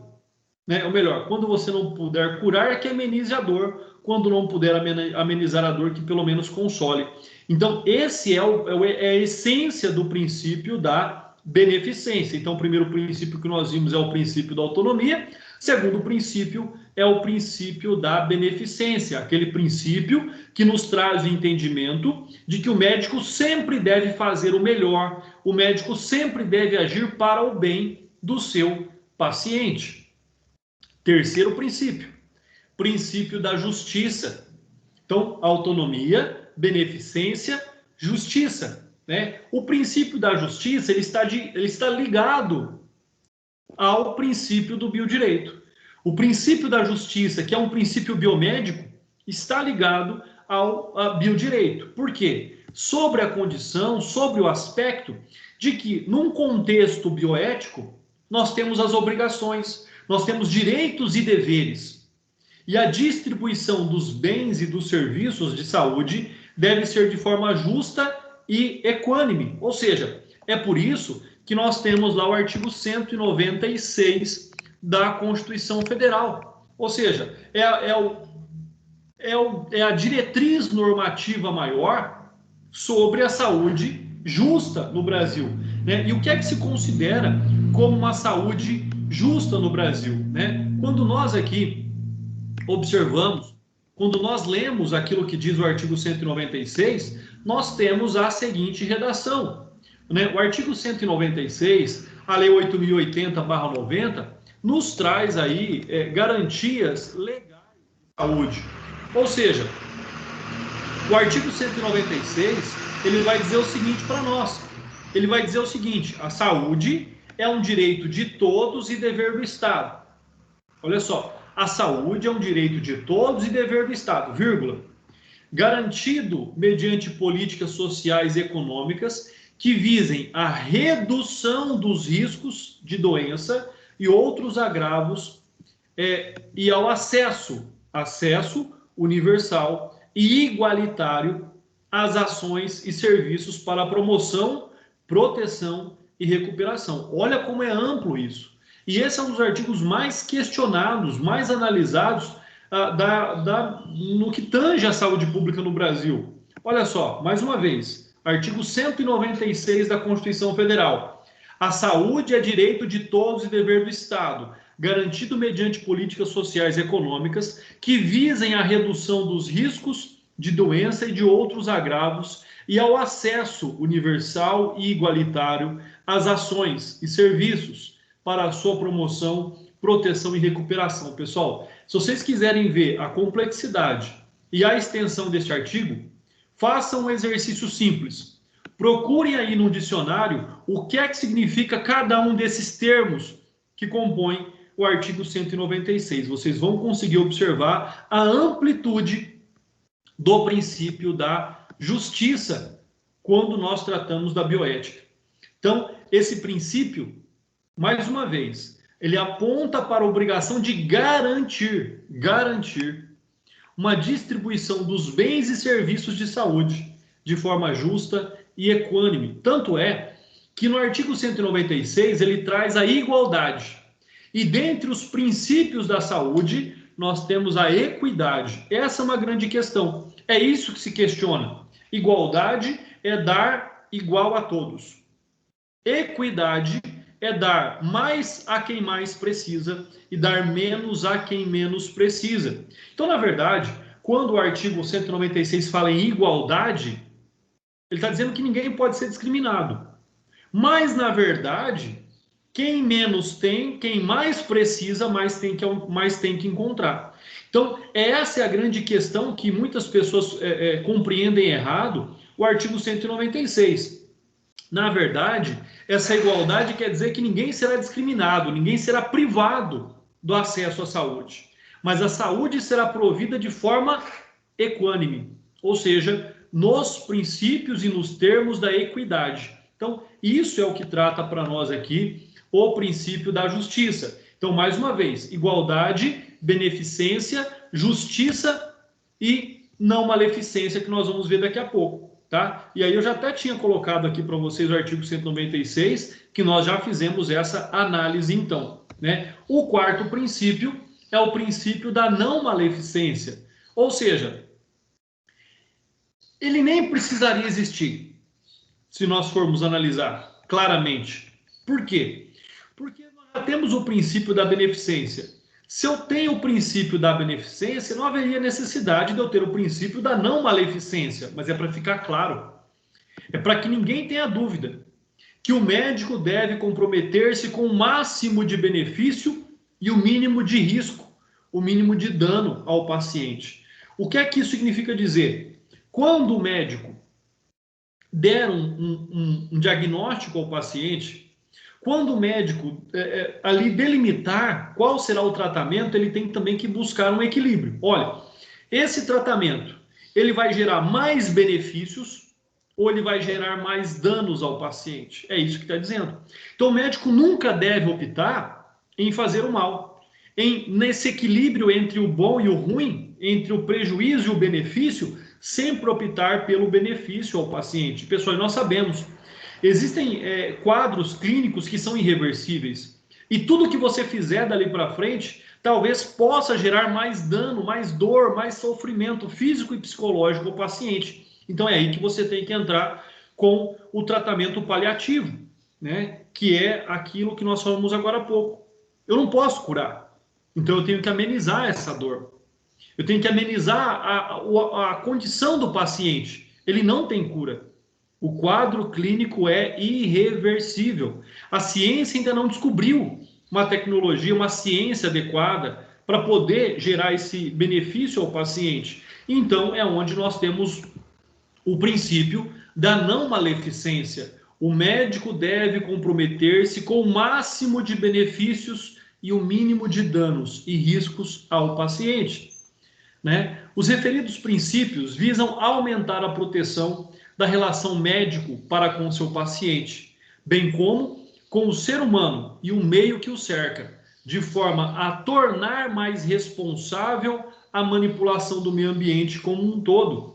Né? Ou melhor, quando você não puder curar, que amenize a dor. Quando não puder amenizar a dor, que pelo menos console. Então, esse é a essência do princípio da beneficência. Então, o primeiro princípio que nós vimos é o princípio da autonomia. Segundo princípio é o princípio da beneficência, aquele princípio que nos traz o entendimento de que o médico sempre deve fazer o melhor, o médico sempre deve agir para o bem do seu paciente. Terceiro princípio, princípio da justiça. Então, autonomia, beneficência, justiça, né? O princípio da justiça ele está ligado ao princípio do biodireito. O princípio da justiça, que é um princípio biomédico, está ligado ao biodireito. Por quê? Sobre a condição, sobre o aspecto de que, num contexto bioético, nós temos as obrigações, nós temos direitos e deveres. E a distribuição dos bens e dos serviços de saúde deve ser de forma justa e equânime. Ou seja, é por isso que nós temos lá o artigo 196 da Constituição Federal. Ou seja, é a diretriz normativa maior sobre a saúde justa no Brasil, né? E o que é que se considera como uma saúde justa no Brasil, né? Quando nós aqui observamos, quando nós lemos aquilo que diz o artigo 196, nós temos a seguinte redação, né? O artigo 196, a Lei 8.080/90, nos traz aí garantias legais de saúde. Ou seja, o artigo 196, ele vai dizer o seguinte para nós. Ele vai dizer o seguinte: a saúde é um direito de todos e dever do Estado. Olha só, a saúde é um direito de todos e dever do Estado, vírgula, garantido mediante políticas sociais e econômicas que visem a redução dos riscos de doença e outros agravos e ao acesso universal e igualitário às ações e serviços para a promoção, proteção e recuperação. Olha como é amplo isso. E esse é um dos artigos mais questionados, mais analisados no que tange a saúde pública no Brasil. Olha só, mais uma vez, artigo 196 da Constituição Federal. A saúde é direito de todos e dever do Estado, garantido mediante políticas sociais e econômicas que visem a redução dos riscos de doença e de outros agravos e ao acesso universal e igualitário às ações e serviços para a sua promoção, proteção e recuperação. Pessoal, se vocês quiserem ver a complexidade e a extensão deste artigo, façam um exercício simples. Procurem aí no dicionário o que é que significa cada um desses termos que compõem o artigo 196. Vocês vão conseguir observar a amplitude do princípio da justiça quando nós tratamos da bioética. Então, esse princípio, mais uma vez, ele aponta para a obrigação de garantir uma distribuição dos bens e serviços de saúde de forma justa e equânime. Tanto é que no artigo 196 ele traz a igualdade. E dentre os princípios da saúde, nós temos a equidade. Essa é uma grande questão. É isso que se questiona. Igualdade é dar igual a todos. Equidade é dar mais a quem mais precisa e dar menos a quem menos precisa. Então, na verdade, quando o artigo 196 fala em igualdade, ele está dizendo que ninguém pode ser discriminado. Mas, na verdade, quem menos tem, quem mais precisa, mais tem que encontrar. Então, essa é a grande questão que muitas pessoas compreendem errado o artigo 196. Na verdade, essa igualdade quer dizer que ninguém será discriminado, ninguém será privado do acesso à saúde. Mas a saúde será provida de forma equânime, ou seja, nos princípios e nos termos da equidade. Então, isso é o que trata para nós aqui o princípio da justiça. Então, mais uma vez, igualdade, beneficência, justiça e não maleficência, que nós vamos ver daqui a pouco. Tá? E aí eu já até tinha colocado aqui para vocês o artigo 196, que nós já fizemos essa análise então, né? O quarto princípio é o princípio da não maleficência, ou seja, ele nem precisaria existir, se nós formos analisar claramente. Por quê? Porque nós já temos o princípio da beneficência. Se eu tenho o princípio da beneficência, não haveria necessidade de eu ter o princípio da não maleficência, mas é para ficar claro. É para que ninguém tenha dúvida. que o médico deve comprometer-se com o máximo de benefício e o mínimo de risco, o mínimo de dano ao paciente. O que é que isso significa dizer? Quando o médico der um diagnóstico ao paciente, quando o médico ali delimitar qual será o tratamento, ele tem também que buscar um equilíbrio. Olha, esse tratamento, ele vai gerar mais benefícios ou ele vai gerar mais danos ao paciente? É isso que está dizendo. Então, o médico nunca deve optar em fazer o mal. Nesse equilíbrio entre o bom e o ruim, entre o prejuízo e o benefício, sempre optar pelo benefício ao paciente. Pessoal, nós sabemos, existem quadros clínicos que são irreversíveis. E tudo que você fizer dali para frente, talvez possa gerar mais dano, mais dor, mais sofrimento físico e psicológico ao paciente. Então é aí que você tem que entrar com o tratamento paliativo, né? Que é aquilo que nós falamos agora há pouco. Eu não posso curar, então eu tenho que amenizar essa dor. Eu tenho que amenizar a condição do paciente. Ele não tem cura. O quadro clínico é irreversível. A ciência ainda não descobriu uma tecnologia, uma ciência adequada para poder gerar esse benefício ao paciente. Então é onde nós temos o princípio da não maleficência. O médico deve comprometer-se com o máximo de benefícios e o mínimo de danos e riscos ao paciente, né? Os referidos princípios visam aumentar a proteção da relação médico para com seu paciente, bem como com o ser humano e o meio que o cerca, de forma a tornar mais responsável a manipulação do meio ambiente como um todo,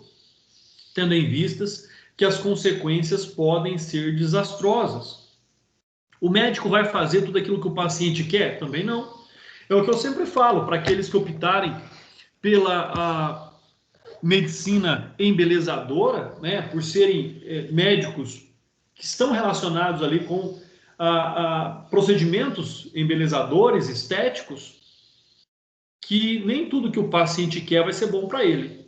tendo em vistas que as consequências podem ser desastrosas. O médico vai fazer tudo aquilo que o paciente quer? Também não. É o que eu sempre falo para aqueles que optarem pela medicina embelezadora, né, por serem médicos que estão relacionados ali com procedimentos embelezadores, estéticos, que nem tudo que o paciente quer vai ser bom para ele.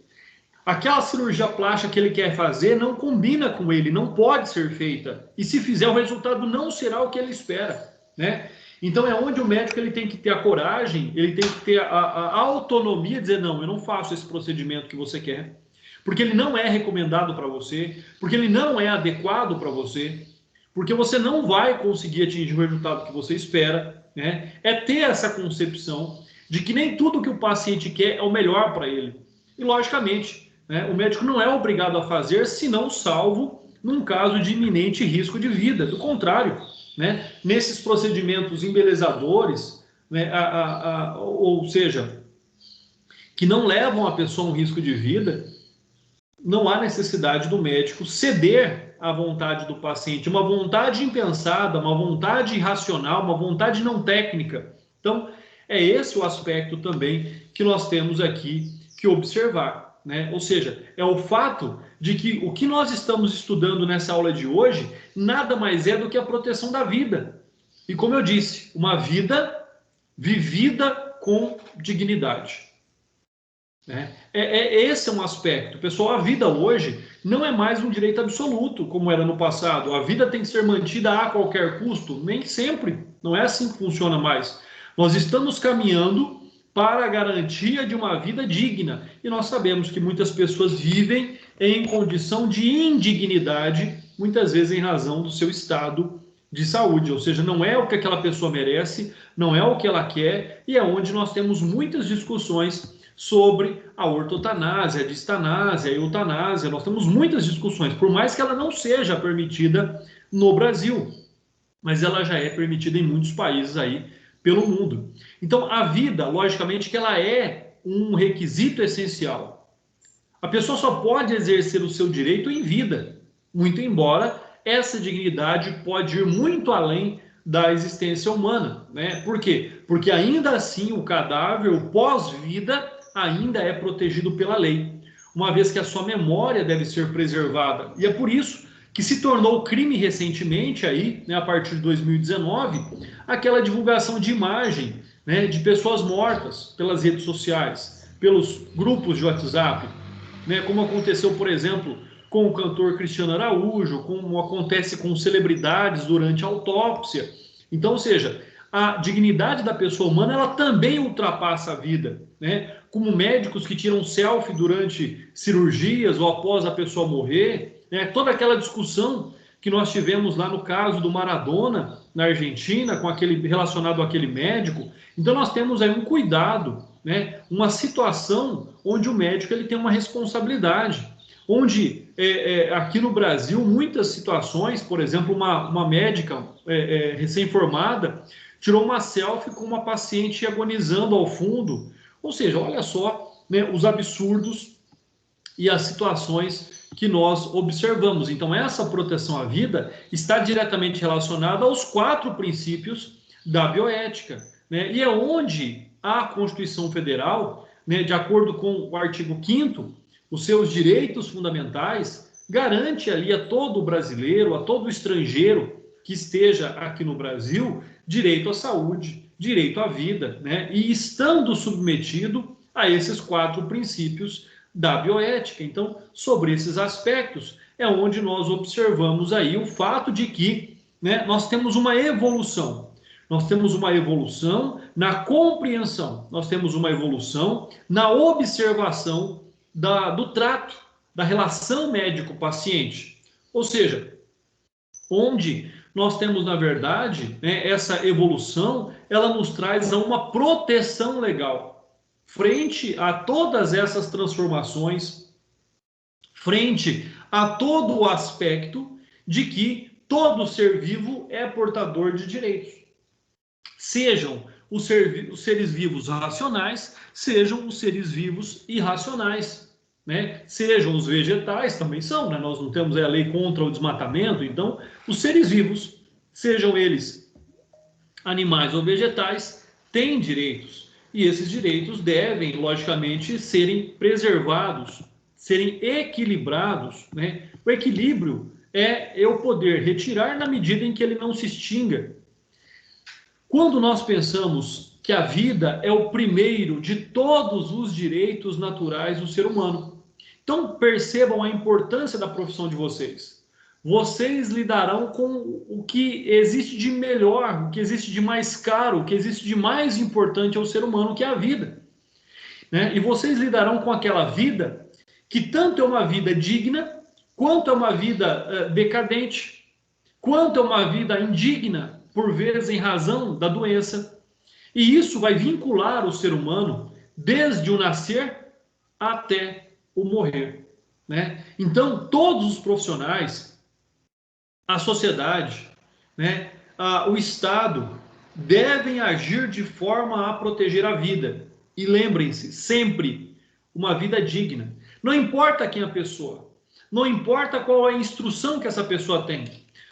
Aquela cirurgia plástica que ele quer fazer não combina com ele, não pode ser feita. E se fizer, o resultado não será o que ele espera, né? Então é onde o médico ele tem que ter a coragem, ele tem que ter a autonomia de dizer, não, eu não faço esse procedimento que você quer, porque ele não é recomendado para você, porque ele não é adequado para você, porque você não vai conseguir atingir o resultado que você espera, né? É ter essa concepção de que nem tudo que o paciente quer é o melhor para ele. E logicamente, né, o médico não é obrigado a fazer, senão salvo num caso de iminente risco de vida. Do contrário, né, nesses procedimentos embelezadores, né, ou seja, que não levam a pessoa a um risco de vida, não há necessidade do médico ceder à vontade do paciente, uma vontade impensada, uma vontade irracional, uma vontade não técnica. Então, é esse o aspecto também que nós temos aqui que observar, né? Ou seja, é o fato de que o que nós estamos estudando nessa aula de hoje nada mais é do que a proteção da vida. E como eu disse, uma vida vivida com dignidade. Né? Esse é um aspecto. Pessoal, a vida hoje não é mais um direito absoluto, como era no passado. A vida tem que ser mantida a qualquer custo? Nem sempre. Não é assim que funciona mais. Nós estamos caminhando para a garantia de uma vida digna. E nós sabemos que muitas pessoas vivem em condição de indignidade, muitas vezes em razão do seu estado de saúde. Ou seja, não é o que aquela pessoa merece, não é o que ela quer, e é onde nós temos muitas discussões sobre a ortotanásia, a distanásia, a eutanásia. Nós temos muitas discussões, por mais que ela não seja permitida no Brasil, mas ela já é permitida em muitos países aí pelo mundo. Então, a vida, logicamente, que ela é um requisito essencial. A pessoa só pode exercer o seu direito em vida, muito embora essa dignidade pode ir muito além da existência humana, né? Por quê? Porque ainda assim o cadáver, o pós-vida, ainda é protegido pela lei, uma vez que a sua memória deve ser preservada. E é por isso que se tornou crime recentemente, aí, né, a partir de 2019, aquela divulgação de imagem, né, de pessoas mortas pelas redes sociais, pelos grupos de WhatsApp, né, como aconteceu, por exemplo, com o cantor Cristiano Araújo, como acontece com celebridades durante a autópsia. Então, ou seja, a dignidade da pessoa humana, ela também ultrapassa a vida, né? Como médicos que tiram selfie durante cirurgias ou após a pessoa morrer, né? Toda aquela discussão que nós tivemos lá no caso do Maradona, na Argentina, com aquele relacionado àquele médico. Então nós temos aí um cuidado, né? Uma situação onde o médico ele tem uma responsabilidade, onde aqui no Brasil muitas situações, por exemplo, uma médica recém-formada tirou uma selfie com uma paciente agonizando ao fundo. Ou seja, olha só, né, os absurdos e as situações que nós observamos. Então, essa proteção à vida está diretamente relacionada aos 4 princípios da bioética, né? E é onde a Constituição Federal, né, de acordo com o artigo 5º, os seus direitos fundamentais, garante ali a todo brasileiro, a todo estrangeiro que esteja aqui no Brasil, direito à saúde, direito à vida, né? E estando submetido a esses 4 princípios da bioética. Então, sobre esses aspectos, é onde nós observamos aí o fato de que, né, nós temos uma evolução. Nós temos uma evolução na compreensão, nós temos uma evolução na observação do trato, da relação médico-paciente. Ou seja, onde nós temos, na verdade, né, essa evolução, ela nos traz a uma proteção legal frente a todas essas transformações, frente a todo o aspecto de que todo ser vivo é portador de direitos. Sejam os seres vivos racionais, sejam os seres vivos irracionais, né? Sejam os vegetais, também são, né? Nós não temos a lei contra o desmatamento, então os seres vivos, sejam eles animais ou vegetais, têm direitos. E esses direitos devem, logicamente, serem preservados, serem equilibrados, né? O equilíbrio é eu poder retirar na medida em que ele não se extinga. Quando nós pensamos que a vida é o primeiro de todos os direitos naturais do ser humano. Então, percebam a importância da profissão de vocês. Vocês lidarão com o que existe de melhor, o que existe de mais caro, o que existe de mais importante ao ser humano, que é a vida, né? E vocês lidarão com aquela vida que tanto é uma vida digna, quanto é uma vida decadente, quanto é uma vida indigna, por vezes em razão da doença. E isso vai vincular o ser humano desde o nascer até o morrer, né? Então, todos os profissionais, a sociedade, né, o Estado devem agir de forma a proteger a vida. E lembrem-se, sempre, uma vida digna. Não importa quem a pessoa, não importa qual a instrução que essa pessoa tem,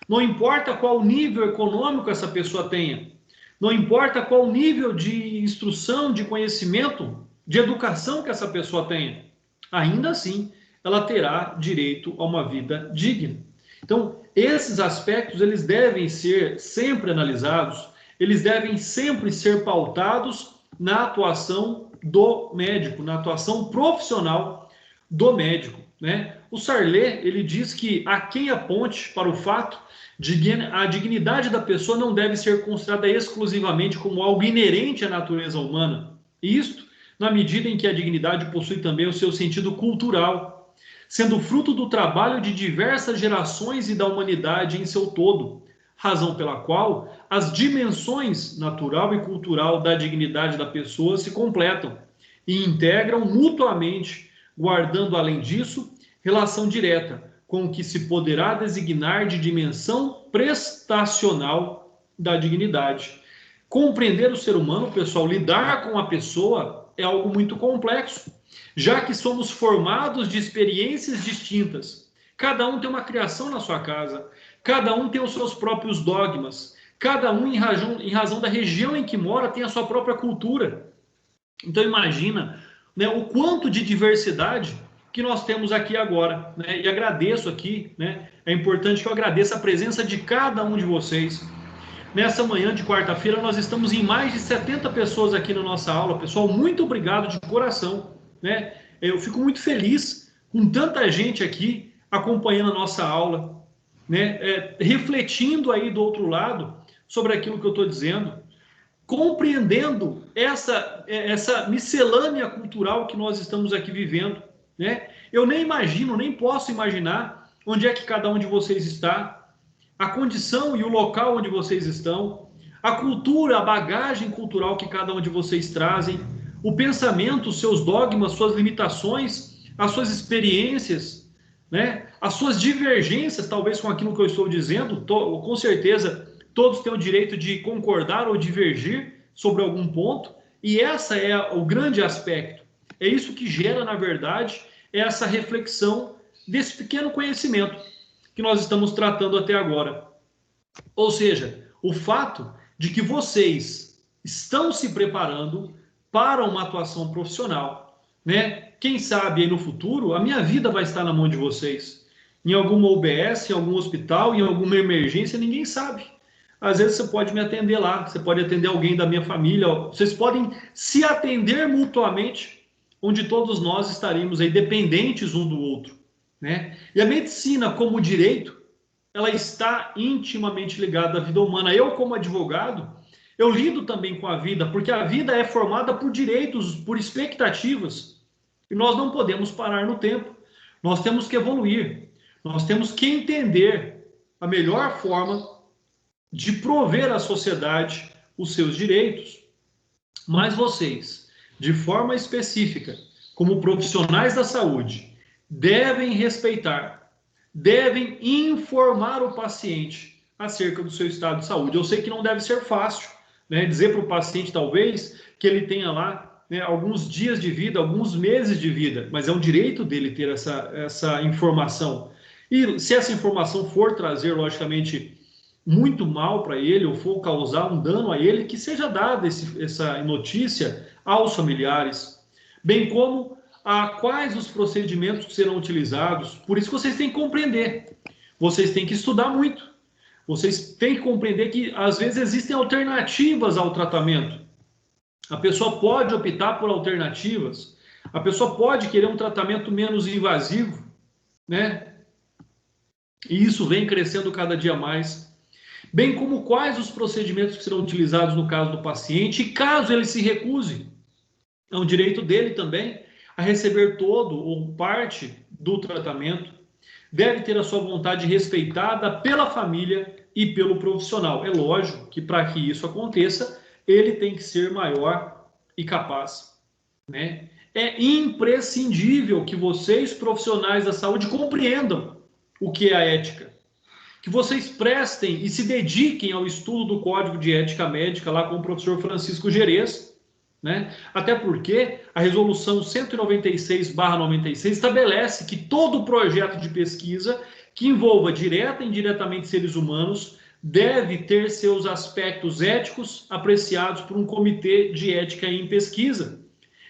não importa qual nível econômico essa pessoa tenha, não importa qual nível de instrução, de conhecimento, de educação que essa pessoa tenha, ainda assim ela terá direito a uma vida digna. Então, esses aspectos, eles devem ser sempre analisados, eles devem sempre ser pautados na atuação do médico, na atuação profissional do médico, né? O Sarlet, ele diz que há quem aponte para o fato de que a dignidade da pessoa não deve ser considerada exclusivamente como algo inerente à natureza humana. Isto na medida em que a dignidade possui também o seu sentido cultural, sendo fruto do trabalho de diversas gerações e da humanidade em seu todo, razão pela qual as dimensões natural e cultural da dignidade da pessoa se completam e integram mutuamente, guardando, além disso, relação direta com o que se poderá designar de dimensão prestacional da dignidade. Compreender o ser humano, pessoal, lidar com a pessoa é algo muito complexo, já que somos formados de experiências distintas. Cada um tem uma criação na sua casa, cada um tem os seus próprios dogmas, cada um, em razão da região em que mora, tem a sua própria cultura. Então, imagina, né, o quanto de diversidade que nós temos aqui agora, né? E agradeço aqui, né? É importante que eu agradeça a presença de cada um de vocês. Nessa manhã de quarta-feira, nós estamos em mais de 70 pessoas aqui na nossa aula. Pessoal, muito obrigado de coração, né? Eu fico muito feliz com tanta gente aqui acompanhando a nossa aula, né? Refletindo aí do outro lado sobre aquilo que eu estou dizendo, compreendendo essa miscelânea cultural que nós estamos aqui vivendo, né? Eu nem imagino, nem posso imaginar onde é que cada um de vocês está, a condição e o local onde vocês estão, a cultura, a bagagem cultural que cada um de vocês trazem, o pensamento, os seus dogmas, suas limitações, as suas experiências, né? As suas divergências, talvez com aquilo que eu estou dizendo, com certeza todos têm o direito de concordar ou divergir sobre algum ponto, e essa é o grande aspecto. É isso que gera, na verdade, essa reflexão desse pequeno conhecimento que nós estamos tratando até agora. Ou seja, o fato de que vocês estão se preparando para uma atuação profissional, né? Quem sabe aí no futuro a minha vida vai estar na mão de vocês. Em alguma UBS, em algum hospital, em alguma emergência, ninguém sabe. Às vezes você pode me atender lá, você pode atender alguém da minha família, vocês podem se atender mutuamente, onde todos nós estaremos aí dependentes um do outro, né? E a medicina, como direito, ela está intimamente ligada à vida humana. Eu, como advogado, eu lido também com a vida, porque a vida é formada por direitos, por expectativas, e nós não podemos parar no tempo. Nós temos que evoluir, nós temos que entender a melhor forma de prover à sociedade os seus direitos. Mas vocês, de forma específica, como profissionais da saúde, devem respeitar, devem informar o paciente acerca do seu estado de saúde. Eu sei que não deve ser fácil, né, dizer para o paciente, talvez, que ele tenha lá, né, alguns dias de vida, alguns meses de vida, mas é um direito dele ter essa informação. E se essa informação for trazer, logicamente, muito mal para ele ou for causar um dano a ele, que seja dada essa notícia aos familiares, bem como a quais os procedimentos que serão utilizados. Por isso que vocês têm que compreender, vocês têm que estudar muito, vocês têm que compreender que às vezes existem alternativas ao tratamento. A pessoa pode optar por alternativas, a pessoa pode querer um tratamento menos invasivo, né? E isso vem crescendo cada dia mais. Bem como quais os procedimentos que serão utilizados no caso do paciente, e caso ele se recuse, é um direito dele também a receber todo ou parte do tratamento, deve ter a sua vontade respeitada pela família e pelo profissional. É lógico que para que isso aconteça, ele tem que ser maior e capaz, né? É imprescindível que vocês, profissionais da saúde, compreendam o que é a ética, que vocês prestem e se dediquem ao estudo do Código de Ética Médica lá com o professor Francisco Gerês, né? Até porque a resolução 196/96 estabelece que todo projeto de pesquisa que envolva direta e indiretamente seres humanos deve ter seus aspectos éticos apreciados por um comitê de ética em pesquisa,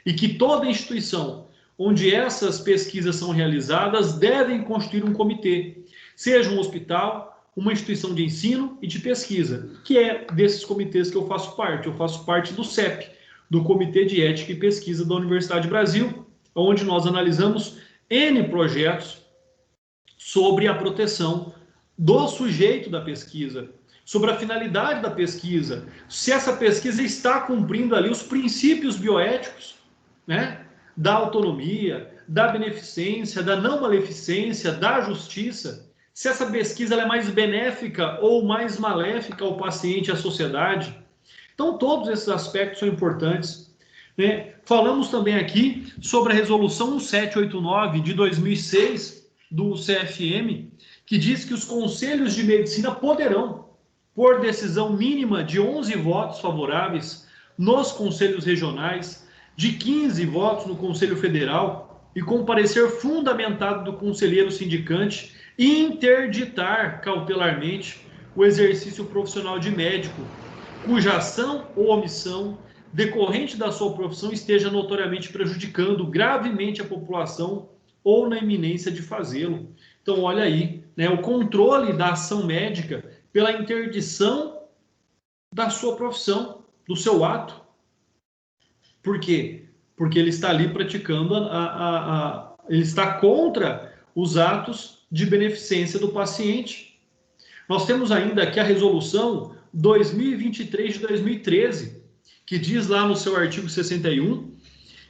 e que toda instituição onde essas pesquisas são realizadas devem constituir um comitê, seja um hospital, uma instituição de ensino e de pesquisa, que é desses comitês que eu faço parte. Eu faço parte do CEP, do Comitê de Ética e Pesquisa da Universidade de Brasil, onde nós analisamos N projetos sobre a proteção do sujeito da pesquisa, sobre a finalidade da pesquisa, se essa pesquisa está cumprindo ali os princípios bioéticos, né, da autonomia, da beneficência, da não maleficência, da justiça, se essa pesquisa ela é mais benéfica ou mais maléfica ao paciente e à sociedade. Então, todos esses aspectos são importantes, né? Falamos também aqui sobre a resolução 1789 de 2006 do CFM, que diz que os conselhos de medicina poderão, por decisão mínima de 11 votos favoráveis nos conselhos regionais, de 15 votos no Conselho Federal e com parecer fundamentado do conselheiro sindicante, interditar cautelarmente o exercício profissional de médico, cuja ação ou omissão decorrente da sua profissão esteja notoriamente prejudicando gravemente a população ou na iminência de fazê-lo. Então, olha aí, né, o controle da ação médica pela interdição da sua profissão, do seu ato. Por quê? Porque ele está ali praticando ele está contra os atos de beneficência do paciente. Nós temos ainda aqui a resolução 2023 de 2013, que diz lá no seu artigo 61,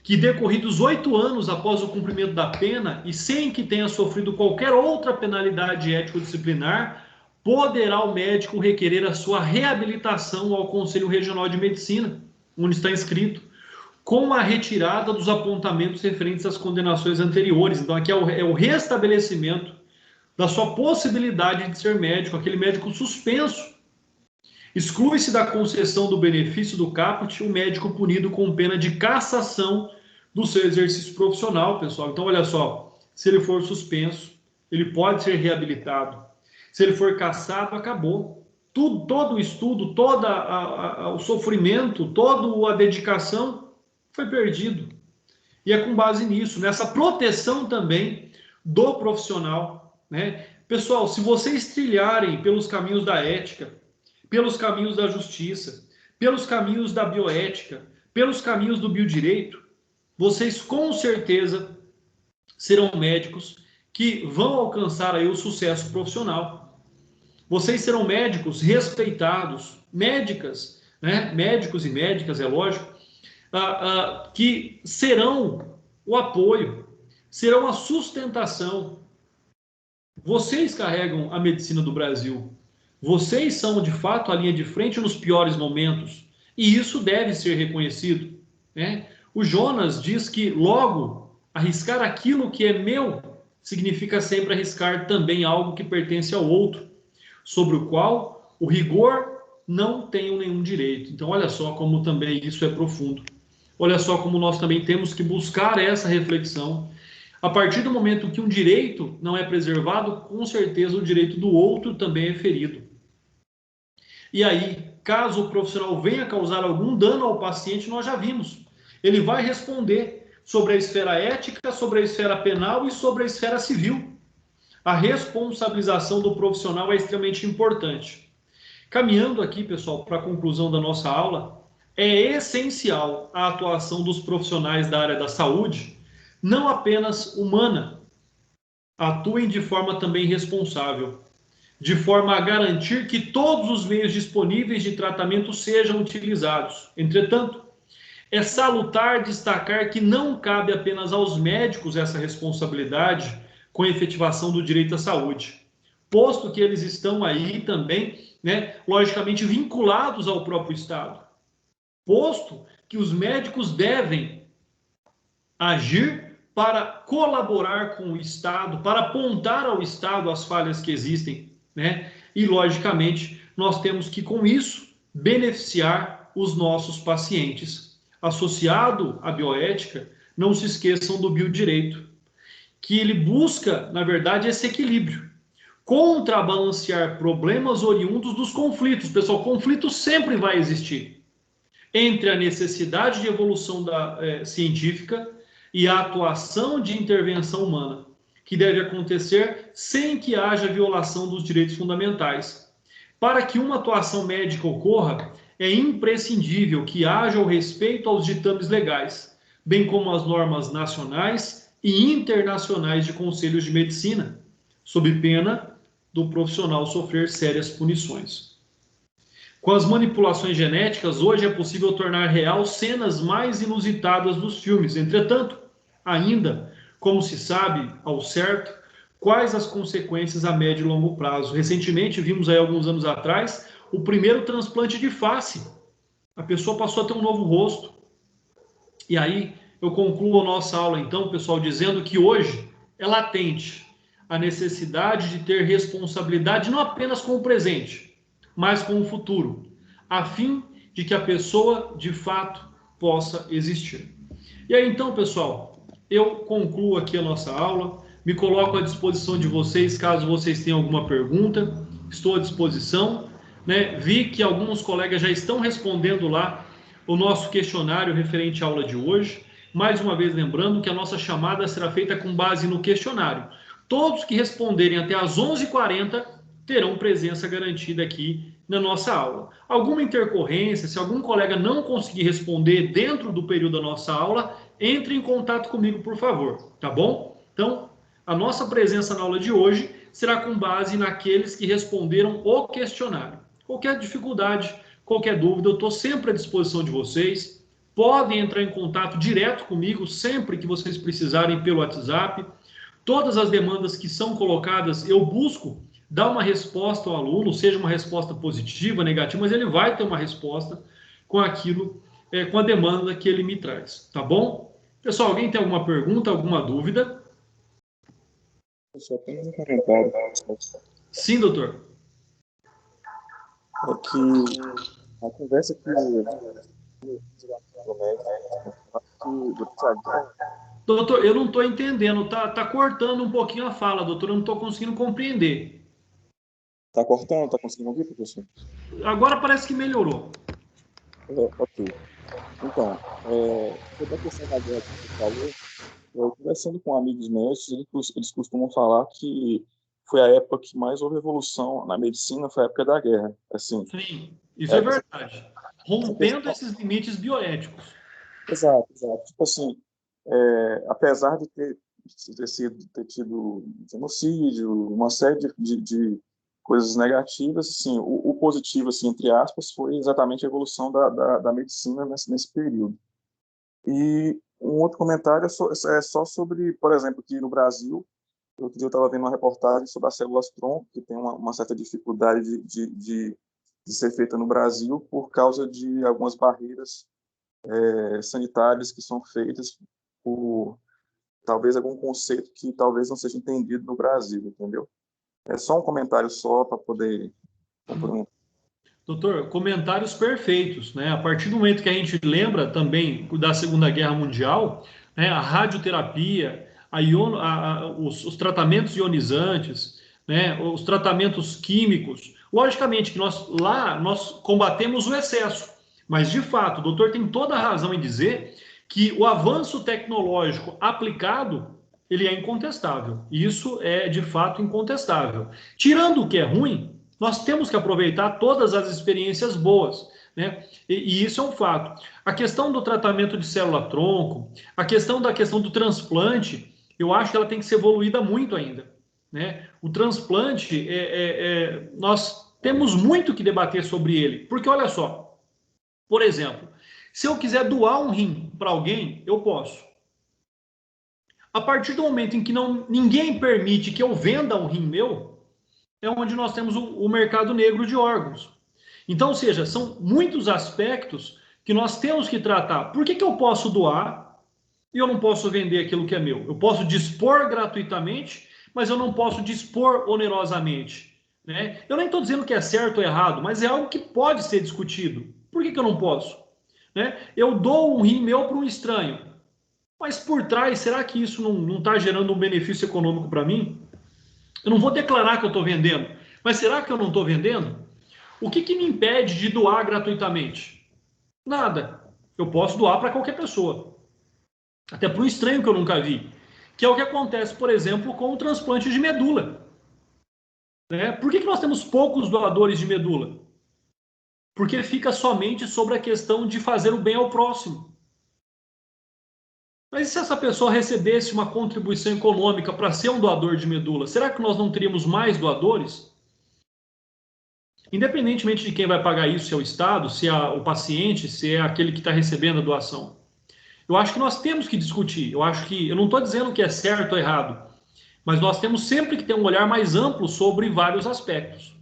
que decorridos 8 anos após o cumprimento da pena e sem que tenha sofrido qualquer outra penalidade ético-disciplinar, poderá o médico requerer a sua reabilitação ao Conselho Regional de Medicina, onde está inscrito, com a retirada dos apontamentos referentes às condenações anteriores. Então, aqui é o restabelecimento da sua possibilidade de ser médico, aquele médico suspenso. Exclui-se da concessão do benefício do caput o médico punido com pena de cassação do seu exercício profissional, pessoal. Então, olha só, se ele for suspenso, ele pode ser reabilitado. Se ele for cassado, acabou. Todo o estudo, todo o sofrimento, toda a dedicação foi perdido. E é com base nisso, nessa proteção também do profissional, né? Pessoal, se vocês trilharem pelos caminhos da ética, pelos caminhos da justiça, pelos caminhos da bioética, pelos caminhos do biodireito, vocês com certeza serão médicos que vão alcançar aí o sucesso profissional. Vocês serão médicos respeitados, médicas, né? Médicos e médicas, é lógico, que serão o apoio, serão a sustentação. Vocês carregam a medicina do Brasil. Vocês são, de fato, a linha de frente nos piores momentos. E isso deve ser reconhecido, né? O Jonas diz que, logo, arriscar aquilo que é meu significa sempre arriscar também algo que pertence ao outro, sobre o qual o rigor não tem nenhum direito. Então, olha só como também isso é profundo. Olha só como nós também temos que buscar essa reflexão. A partir do momento que um direito não é preservado, com certeza o direito do outro também é ferido. E aí, caso o profissional venha causar algum dano ao paciente, nós já vimos. Ele vai responder sobre a esfera ética, sobre a esfera penal e sobre a esfera civil. A responsabilização do profissional é extremamente importante. Caminhando aqui, pessoal, para a conclusão da nossa aula, é essencial a atuação dos profissionais da área da saúde, não apenas humana, atuem de forma também responsável, de forma a garantir que todos os meios disponíveis de tratamento sejam utilizados. Entretanto, é salutar destacar que não cabe apenas aos médicos essa responsabilidade com a efetivação do direito à saúde, posto que eles estão aí também, né, logicamente vinculados ao próprio Estado, posto que os médicos devem agir para colaborar com o Estado, para apontar ao Estado as falhas que existem, né? E, logicamente, nós temos que, com isso, beneficiar os nossos pacientes. Associado à bioética, não se esqueçam do biodireito, que ele busca, na verdade, esse equilíbrio, contrabalancear problemas oriundos dos conflitos. Pessoal, conflito sempre vai existir entre a necessidade de evolução científica e a atuação de intervenção humana, que deve acontecer sem que haja violação dos direitos fundamentais. Para que uma atuação médica ocorra, é imprescindível que haja o respeito aos ditames legais, bem como às normas nacionais e internacionais de conselhos de medicina, sob pena do profissional sofrer sérias punições. Com as manipulações genéticas, hoje é possível tornar real cenas mais inusitadas dos filmes. Entretanto, ainda, como se sabe ao certo, quais as consequências a médio e longo prazo. Recentemente, vimos aí alguns anos atrás, o primeiro transplante de face. A pessoa passou a ter um novo rosto. E aí, eu concluo a nossa aula, então, pessoal, dizendo que hoje é latente a necessidade de ter responsabilidade não apenas com o presente, mas com o futuro, a fim de que a pessoa, de fato, possa existir. E aí, então, pessoal, eu concluo aqui a nossa aula, me coloco à disposição de vocês, caso vocês tenham alguma pergunta, estou à disposição, né? Vi que alguns colegas já estão respondendo lá o nosso questionário referente à aula de hoje. Mais uma vez, lembrando que a nossa chamada será feita com base no questionário. Todos que responderem até às 11h40 terão presença garantida aqui na nossa aula. Alguma intercorrência, se algum colega não conseguir responder dentro do período da nossa aula, entre em contato comigo, por favor, tá bom? Então, A nossa presença na aula de hoje será com base naqueles que responderam o questionário. Qualquer dificuldade, qualquer dúvida, eu estou sempre à disposição de vocês. Podem entrar em contato direto comigo sempre que vocês precisarem pelo WhatsApp. Todas as demandas que são colocadas, eu busco dar uma resposta ao aluno, seja uma resposta positiva, negativa, mas ele vai ter uma resposta com aquilo, com a demanda que ele me traz, tá bom? Pessoal, alguém tem alguma pergunta, alguma dúvida? Eu só tenho um comentário. Sim, doutor. É que a conversa que Doutor, eu não estou entendendo, tá cortando um pouquinho a fala, doutor, eu não estou conseguindo compreender. tá cortando, tá conseguindo ouvir, professor? Agora parece que melhorou. Ok. Então, sobre a questão da guerra que você falou, conversando com amigos médicos, eles costumam falar que foi a época que mais houve evolução na medicina, foi a época da guerra. Assim, Sim, isso é verdade. essa Rompendo questão, esses limites bioéticos. exato, exato. Tipo assim, apesar de ter tido genocídio, uma série de coisas negativas, assim, o positivo, assim, entre aspas, foi exatamente a evolução da medicina nesse período. E um outro comentário é só sobre, por exemplo, que no Brasil, outro dia eu estava vendo uma reportagem sobre as células-tronco, que tem uma certa dificuldade de ser feita no Brasil por causa de algumas barreiras sanitárias que são feitas por talvez algum conceito que talvez não seja entendido no Brasil, entendeu? É só um comentário só para poder complementar. Doutor, comentários perfeitos, né? A partir do momento que a gente lembra também da Segunda Guerra Mundial, né, a radioterapia, os tratamentos ionizantes, né, os tratamentos químicos, logicamente que nós combatemos o excesso, mas de fato, o doutor tem toda a razão em dizer que o avanço tecnológico aplicado ele é incontestável. Isso é de fato incontestável. Tirando o que é ruim, nós temos que aproveitar todas as experiências boas, né? E isso é um fato. A questão do tratamento de célula-tronco, a questão do transplante, eu acho que ela tem que ser evoluída muito ainda, né? O transplante, nós temos muito que debater sobre ele, porque olha só, por exemplo, se eu quiser doar um rim para alguém, eu posso. A partir do momento em que ninguém permite que eu venda um rim meu, é onde nós temos o mercado negro de órgãos. Então, ou seja, são muitos aspectos que nós temos que tratar. Por que eu posso doar e eu não posso vender aquilo que é meu? Eu posso dispor gratuitamente, mas eu não posso dispor onerosamente. Né? Eu nem estou dizendo que é certo ou errado, mas é algo que pode ser discutido. Por que eu não posso? Né? Eu dou um rim meu para um estranho, mas por trás, será que isso não está gerando um benefício econômico para mim? Eu não vou declarar que eu estou vendendo, mas será que eu não estou vendendo? O que me impede de doar gratuitamente? Nada. Eu posso doar para qualquer pessoa, até para um estranho que eu nunca vi, que é o que acontece, por exemplo, com o transplante de medula. Né? Por que nós temos poucos doadores de medula? Porque fica somente sobre a questão de fazer o bem ao próximo. Mas e se essa pessoa recebesse uma contribuição econômica para ser um doador de medula? Será que nós não teríamos mais doadores? Independentemente de quem vai pagar isso, se é o Estado, se é o paciente, se é aquele que está recebendo a doação. Eu acho que nós temos que discutir. Eu não estou dizendo que é certo ou errado, mas nós temos sempre que ter um olhar mais amplo sobre vários aspectos.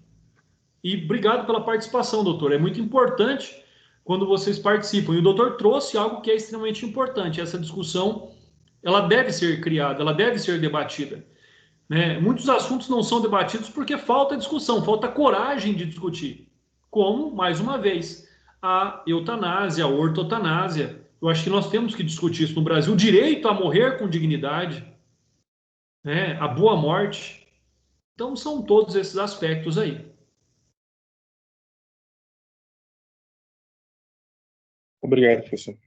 E obrigado pela participação, doutor. É muito importante quando vocês participam. E o doutor trouxe algo que é extremamente importante. Essa discussão, ela deve ser criada, ela deve ser debatida. Né? Muitos assuntos não são debatidos porque falta discussão, falta coragem de discutir. Como, mais uma vez, a eutanásia, a ortotanásia. Eu acho que nós temos que discutir isso no Brasil. O direito a morrer com dignidade, né? A boa morte. Então, são todos esses aspectos aí. Obrigado, professor.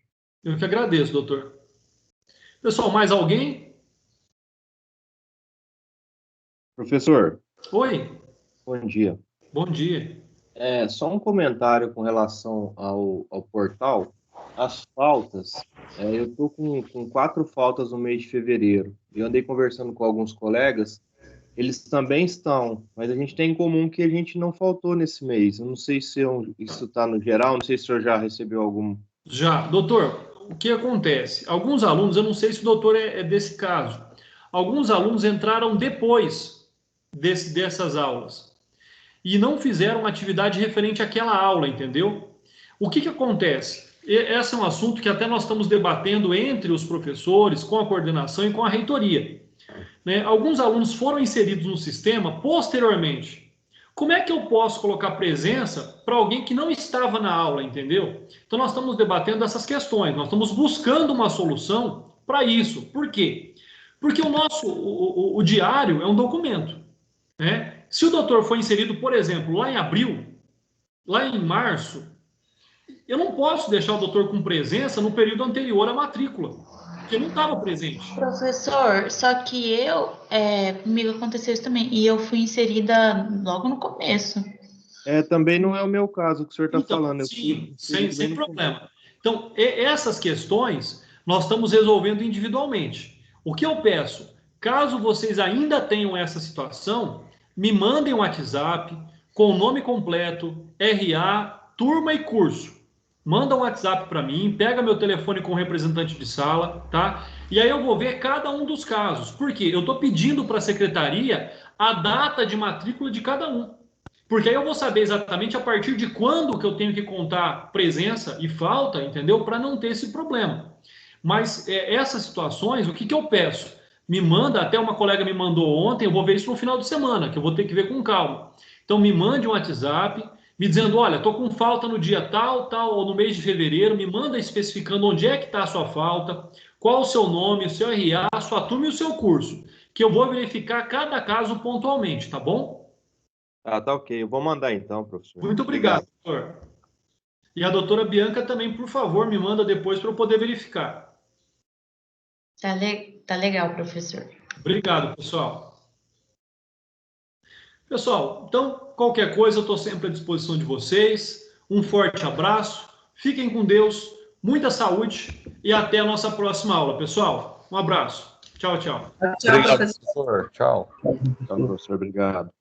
Eu que agradeço, doutor. Pessoal, mais alguém? Professor, Oi, bom dia. bom dia. Só um comentário com relação ao portal. as faltas, eu estou com 4 faltas no mês de fevereiro. Eu andei conversando com alguns colegas, eles também estão, mas a gente tem em comum que a gente não faltou nesse mês. Eu não sei se isso está no geral, não sei se o senhor já recebeu algum. Já. Doutor, o que acontece? Alguns alunos, eu não sei se o doutor é desse caso, alguns alunos entraram depois dessas aulas e não fizeram atividade referente àquela aula, entendeu? O que acontece? Esse é um assunto que até nós estamos debatendo entre os professores, com a coordenação e com a reitoria. Né? Alguns alunos foram inseridos no sistema posteriormente. Como é que eu posso colocar presença para alguém que não estava na aula, entendeu? Então nós estamos debatendo essas questões, nós estamos buscando uma solução para isso. Por quê? Porque o diário é um documento, né? Se o doutor foi inserido, por exemplo, lá em abril, lá em março, eu não posso deixar o doutor com presença no período anterior à matrícula, porque eu não estava presente. Professor, só que comigo aconteceu isso também, e eu fui inserida logo no começo. Também não é o meu caso que o senhor está falando. Sim, sem problema. Então, essas questões nós estamos resolvendo individualmente. O que eu peço, caso vocês ainda tenham essa situação, me mandem um WhatsApp com o nome completo, RA, turma e curso. Manda um WhatsApp para mim, pega meu telefone com o representante de sala, tá? E aí eu vou ver cada um dos casos. Por quê? Eu estou pedindo para a secretaria a data de matrícula de cada um. Porque aí eu vou saber exatamente a partir de quando que eu tenho que contar presença e falta, entendeu? Para não ter esse problema. Mas essas situações, o que eu peço? Me manda, até uma colega me mandou ontem, eu vou ver isso no final de semana, que eu vou ter que ver com calma. Então me mande um WhatsApp, me dizendo, olha, estou com falta no dia tal, ou no mês de fevereiro, me manda especificando onde é que está a sua falta, qual o seu nome, o seu RA, a sua turma e o seu curso, que eu vou verificar cada caso pontualmente, tá bom? Tá ok. Eu vou mandar então, professor. Muito obrigado, doutor. E a doutora Bianca também, por favor, me manda depois para eu poder verificar. Tá legal, professor. Obrigado, pessoal. Pessoal, então, qualquer coisa, eu estou sempre à disposição de vocês. Um forte abraço, fiquem com Deus, muita saúde e até a nossa próxima aula, pessoal. Um abraço. Tchau, tchau. Tchau, professor. Tchau, professor. Obrigado.